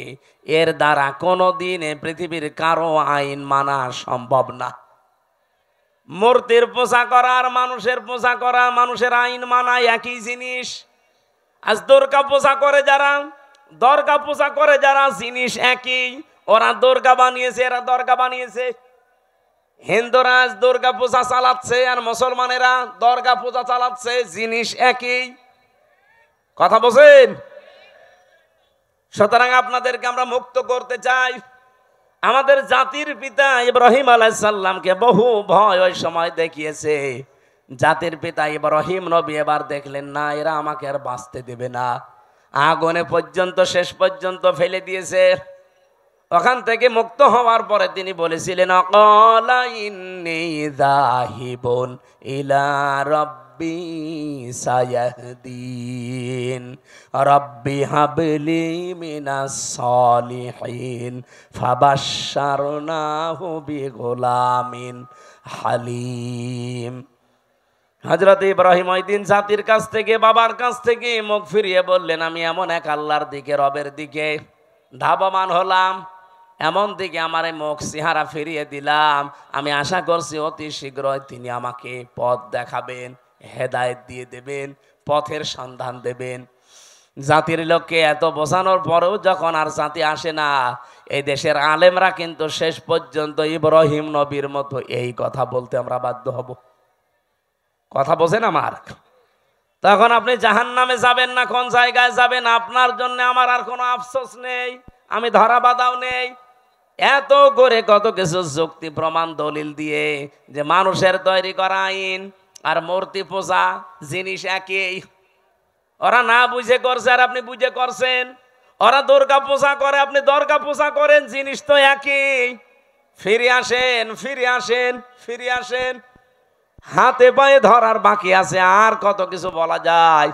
এর দ্বারা কোনোদিন পৃথিবীর কারো আইন মানা সম্ভব না। মূর্তির পূজা করা আর মানুষের পূজা করা, মানুষের আইন মানা একই জিনিস। আজ দুর্গা পূজা করে যারা, জিনিস একই। ওরা দুর্গা বানিয়েছে, এরা দরগা বানিয়েছে। হিন্দুরা আজ দুর্গা পূজা চালাচ্ছে আর মুসলমানেরা দরগা পূজা চালাচ্ছে, জিনিস একই। কথা বলছেন? সুতরাং আপনাদেরকে আমরা মুক্ত করতে চাই। আমাদের জাতির পিতা ইব্রাহিম আলাইহিস সালামকে বহু ভয় ওই সময় দেখিয়েছে। জাতির পিতা ইব্রাহিম নবী এবার দেখলেন, না, এরা আমাকে আর বাঁচতে দেবে না। আগুনে পর্যন্ত শেষ পর্যন্ত ফেলে দিয়েছে। ওখান থেকে মুক্ত হওয়ার পরে তিনি বলেছিলেন, আকালা ইন্নী যাহিবুন ইলা রাব্বি সায়াহদিন রাব্বি হাবলি মিনাস সালিহিন ফাবাশশারনাহু বিগুলামিন হালিম। হযরত ইব্রাহিম ওই দিন জাতির কাছ থেকে, বাবার কাছ থেকে মুখ ফিরিয়ে বললেন, আমি এমন এক আল্লাহর দিকে, রবের দিকে ধাবমান হলাম, এমন দিকে আমার মুখ চেহারা ফিরিয়ে দিলাম। আমি আশা করছি অতি শীঘ্রই তিনি আমাকে পথ দেখাবেন, হেদায়েত দিয়ে দেবেন, পথের সন্ধান দেবেন। জাতির লোককে এত বোঝানোর পরেও যখন আর জাতি আসে না, এই দেশের আলেমরা কিন্তু শেষ পর্যন্ত ইব্রাহিম নবীর মতো এই কথা বলতে আমরা বাধ্য হব। কথা বোঝেন আমার? তখন আপনি জাহান্নামে যাবেন না, কোন জায়গায় যাবেন, আপনার জন্য আমার আর কোনো আফসোস নেই, আমি ধরা বাঁধাও নেই। এত করে কত কিছু যুক্তি প্রমাণ দলিল দিয়ে যে মানুষের তৈরি করা আইন, আর মূর্তি পূজা জিনিস একই। ওরা না বুঝে করছে আর আপনি বুঝে করছেন। ওরা দুর্গা পূজা করে, আপনি দুর্গা পূজা করেন, জিনিস তো একই। ফিরে আসেন, ফিরে আসেন, ফিরে আসেন। হাতে পায়ে ধরার বাকি আছে, আর কত কিছু বলা যায়।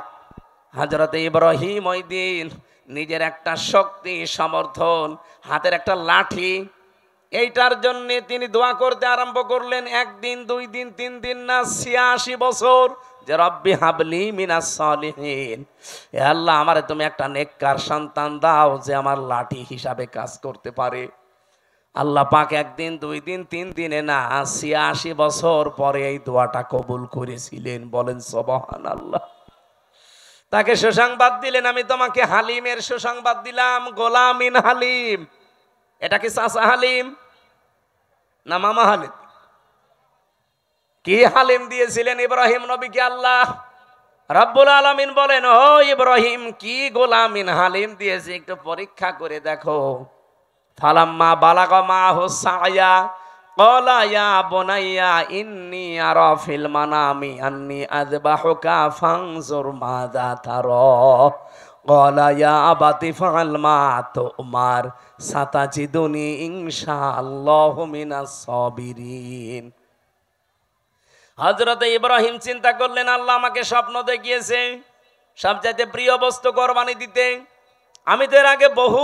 হযরত ইব্রাহিম ওই দিন নিজের একটা শক্তি সমর্থন, হাতের একটা লাঠি, এইটার জন্য তিনি দোয়া করতে আরম্ভ করলেন। একদিন, 2 দিন, 3 দিন না, 86 বছর। যে রব্বি হাবলি মিনাস সালিহিন, হে আল্লাহ আমারে তুমি একটা নেককার সন্তান দাও যে আমার লাঠি হিসাবে কাজ করতে পারে। আল্লাহ পাক 1 দিন, 2 দিন, 3 দিনে না, 86 বছর পরে এই দোয়াটা কবুল করেছিলেন। বলেন সুবহানাল্লাহ। তাকে সুসংবাদ দিলেন, আমি তোমাকে হালিমের সুসংবাদ দিলাম, গোলামিন হালিম। এটা কি চাচা হালিম না মামা হালিম? কি হালিম দিয়েছিলেন ইব্রাহিম নবীকে আল্লাহ রাব্বুল আলামিন বলেন, ও ইব্রাহিম, কি গোলামিন হালিম দিয়েছে একটু পরীক্ষা করে দেখো। ফালাম্মা বালাগা মাহু সায়া ক্বালা ইয়া বুনাইয়া ইন্নী আরা ফিল মানামি আন্নী আযবাহুকা ফানজুর মাযা তারা ক্বালা ইয়া আবাতি ফাআল মা তুমার সাতাজিদুনি ইনশাআল্লাহু মিনাস সাবিরিন। হযরত ইব্রাহিম চিন্তা করলেন, আল্লাহ আমাকে স্বপ্ন দেখিয়েছে সবচাইতে প্রিয় বস্তু কোরবানি দিতে। আমি তো এর আগে বহু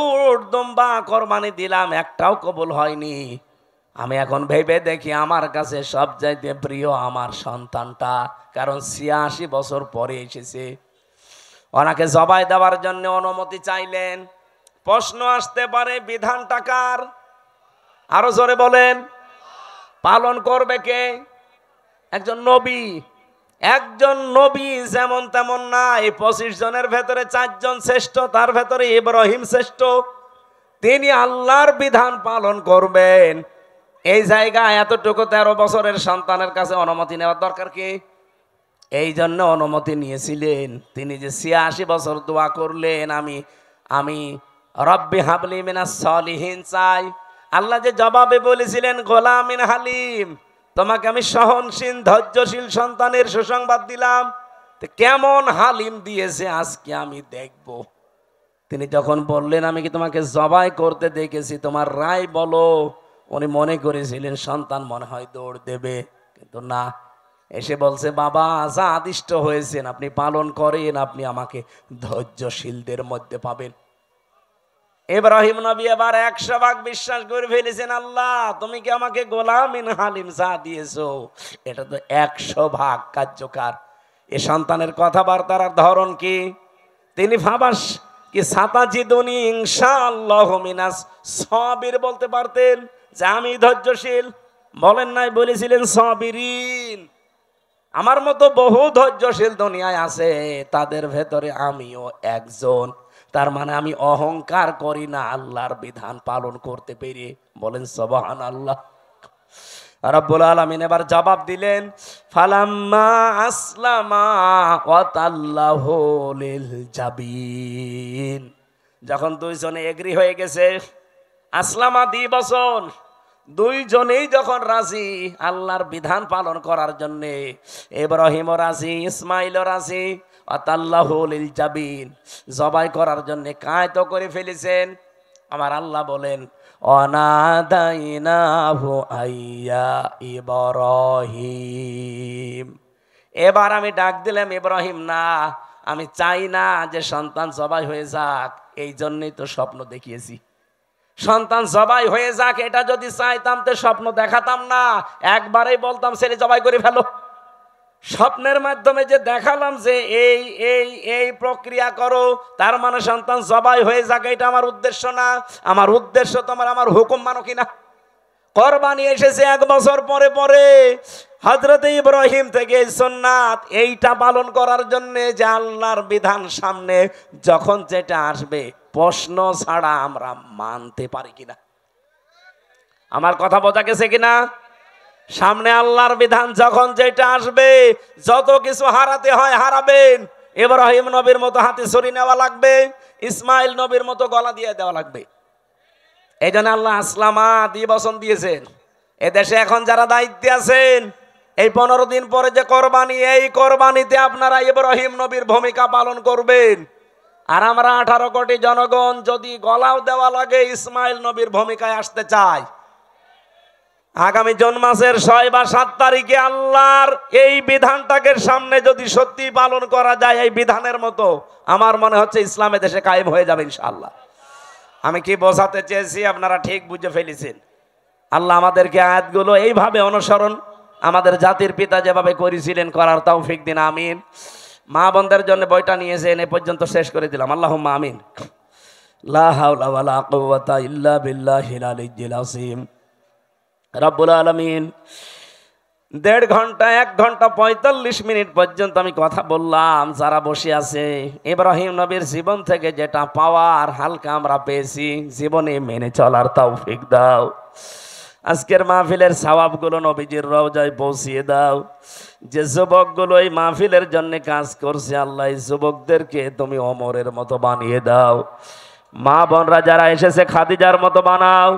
দুম্বা কোরবানি দিলাম, একটাও কবুল হয়নি। আমি এখন ভেবে দেখি আমার কাছে সবচাইতে প্রিয় আমার সন্তানটা, কারণ 86 বছর পরে এসেছে। ওনাকে জবাই দেওয়ার জন্য অনুমতি চাইলেন। প্রশ্ন আসতে পারে, বিধানটা কার? আরো জোরে বলেন। পালন করবে কে? একজন নবী। একজন নবী যেমন তেমন না। এই 25 জনের ভেতরে 4 জন শ্রেষ্ঠ, তার ভেতরে ইব্রাহিম শ্রেষ্ঠ। তিনি আল্লাহর বিধান পালন করবেন, এই জায়গায় এতটুকু 13 বছরের সন্তানের কাছে অনুমতি নেওয়ার দরকার কি? এই জন্য অনুমতি নিয়েছিলেন। তিনি যে 86 বছর দোয়া করলেন, আমি রব্বি হাবলি মিনাস সালিহিন চাই। আল্লাহ যে জবাবে বলেছিলেন গোলামিন হালিম, তোমাকে আমি সহনশীল ধৈর্যশীল সন্তানের সুসংবাদ দিলাম। কেমন হালিম দিয়েছে আজকে আমি দেখব। তিনি যখন বললেন, আমি কি তোমাকে জবাই করতে দেখেছি, তোমার রায় বলো। উনি মনে করেছিলেন সন্তান মনে হয় দৌড় দেবে, কিন্তু না, এসে বলছে, বাবা যা আদিষ্ট হয়েছেন আপনি পালন করেন, আপনি আমাকে ধৈর্যশীলদের মধ্যে পাবেন। ইব্রাহিম নবী এবার 100 ভাগ বিশ্বাস করে ফেলেছেন, আল্লাহ তুমি কি আমাকে গোলামিন হালিম যা দিয়েছো এটা তো 100 ভাগ কার্যকর। এ সন্তানের কথাবার্তার ধরন কি? তিনি ভাবাস কি সাতাজিদুনি ইনশাআল্লাহু মিনাস সাবির বলতে পারতেন, যে আমি ধৈর্যশীল। বলেন নাই, বলেছিলেন সাবিরিন। আমার মতো বহু ধৈর্যশীল দুনিয়ায় আছে, তাদের ভেতরে আমিও একজন। তার মানে আমি অহংকার করি না আল্লাহর বিধান পালন করতে পেরে। বলেন সুবহানাল্লাহ। রব্বুল আলামিন এবার জবাব দিলেন, ফালাম্মা আসলামা ওয়া তাল্লাহু লিল জাবিন। যখন দুইজনে এগ্রি হয়ে গেছে, আসলামা দিবসন, দুইজনেই যখন রাজি আল্লাহর বিধান পালন করার জন্য, ইব্রাহিমও রাজি, ইসমাইলও রাজি, আতাল্লাহু লিল জাবিন, জবাই করার জন্য কায়ত করে ফেলেছেন। আমার আল্লাহ বলেন, অনাদাইনাহু আইয়া ইব্রাহিম। এবার আমি ডাক দিলাম, ইব্রাহিম না, আমি চাই না যে সন্তান জবাই হয়ে যাক, এই জন্যই তো স্বপ্ন দেখিয়েছি। সন্তান জবাই হয়ে যাক এটা যদি চাইতাম তো স্বপ্ন দেখাতাম না, একবারেই বলতাম ছেলে জবাই করে ফেলো। স্বপ্নের মাধ্যমে যে দেখালাম যে এই এই এই প্রক্রিয়া করো, তার মানে সন্তান জবাই হয়ে যাক, এটা আমার উদ্দেশ্য না। আমার উদ্দেশ্য তোমার আমার হুকুম মানো কিনা। কোরবানি এসেছে 1 বছর পরে পরে। হযরত ইব্রাহিম থেকে সুন্নাত এইটা পালন করার জন্য, যে আল্লাহর বিধান সামনে যখন যেটা আসবে প্রশ্ন ছাড়া আমরা মানতে পারি কিনা। আমার কথা বোঝা গেছে কিনা? সামনে আল্লাহর বিধান যখন যেটা আসবে, যত কিছু হারাতে হয় হারাবেন। ইব্রাহিম নবীর মতো হাতে ছুরি নেওয়া লাগবে, ইসমাইল নবীর মতো গলা দিয়ে দেওয়া লাগবে। এই জন্য আল্লাহ আসলামা দিয়ে বচন দিয়েছেন। এদেশে এখন যারা দায়িত্বে আছেন, এই 15 দিন পরে যে কোরবানি, এই কোরবানিতে আপনারা ইব্রাহিম নবীর ভূমিকা পালন করবেন। আর আমরা 18 কোটি জনগণ যদি গলাও দেওয়া লাগে ইসমাইল নবীর ভূমিকায় আসতে চাই। আগামী জুন মাসের 6 বা 7 তারিখে আল্লাহর এই বিধানটাকে সামনে যদি সত্যি পালন করা যায় এই বিধানের মতো, আমার মনে হচ্ছে ইসলামে দেশে কায়েম হয়ে যাবে ইনশাআল্লাহ। আমি কি বোঝাতে চেয়েছি আপনারা ঠিক বুঝে ফেলেছেন। আল্লাহ আমাদেরকে আয়াতগুলো এইভাবে অনুসরণ আমাদের জাতির পিতা যেভাবে করেছিলেন করার তৌফিক দিন, আমিন। মা বোনদের জন্য বইটা নিয়েছেন, এ পর্যন্ত শেষ করে দিলাম। আল্লাহুম্মা আমিন। লা হাওলা ওয়ালা কুওয়াতা ইল্লা বিল্লাহিল আলিয়্যিল আযীম। রব্বুল আলামিন 1.5 ঘন্টা 1 ঘন্টা 45 মিনিট পর্যন্ত আমি কথা বললাম। যারা বসে আছে ইব্রাহিম নবীর জীবন থেকে যেটা পাওয়ার হালকা আমরা পেয়েছি, জীবনে মেনে চলার তৌফিক দাও। আজকের মাহফিলের সওয়াবগুলো নবীজির রওজায় পৌঁছিয়ে দাও। যে যুবকগুলো এই মাহফিলের জন্য কাজ করছে আল্লাহ, এই যুবকদেরকে তুমি ওমরের মতো বানিয়ে দাও। মা বোনরা যারা এসেছে খাদিজার মতো বানাও।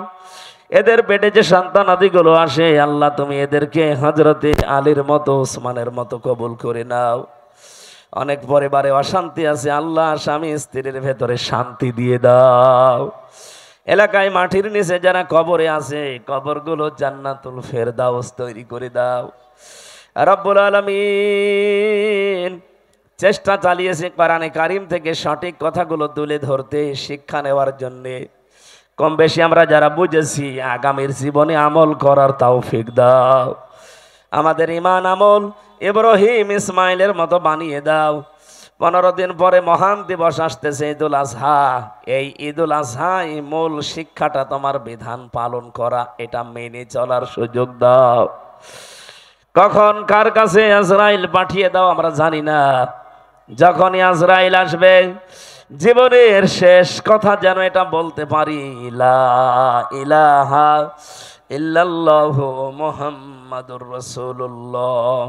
এদের পেটে যে সন্তানাদিগুলো আসে আল্লাহ তুমি এদেরকে হযরতে আলীর মতো, ওসমানের মতো কবুল করে নাও। অনেক পরিবারে অশান্তি আছে আল্লাহ, স্বামী স্ত্রীর ভেতরে শান্তি দিয়ে দাও। এলাকায় মাটির নিচে যারা কবরে আছে কবরগুলো জান্নাতুল ফেরদাউস তৈরি করে দাও। রব্বুল আলামিন চেষ্টা চালিয়েছে কোরআনে কারিম থেকে সঠিক কথাগুলো তুলে ধরতে, শিক্ষা নেওয়ার জন্যে। কম বেশি আমরা যারা বুঝেছি আগামীর জীবনে আমল করার তৌফিক দাও। আমাদের ঈমান আমল ইব্রাহিম ইসমাইলের মতো বানিয়ে দাও। 15 দিন পরে মহান দিবস আসতেছে ঈদুল আজহা। এই ঈদুল আজহায় মূল শিক্ষাটা তোমার বিধান পালন করা, এটা মেনে চলার সুযোগ দাও। কখন কার কাছে আজরাইল পাঠিয়ে দাও আমরা জানি না। যখনই আজরাইল আসবে জীবনের শেষ কথা যেন এটা বলতে পারি, লা ইলাহা ইল্লাল্লাহু মুহাম্মাদুর রাসূলুল্লাহ।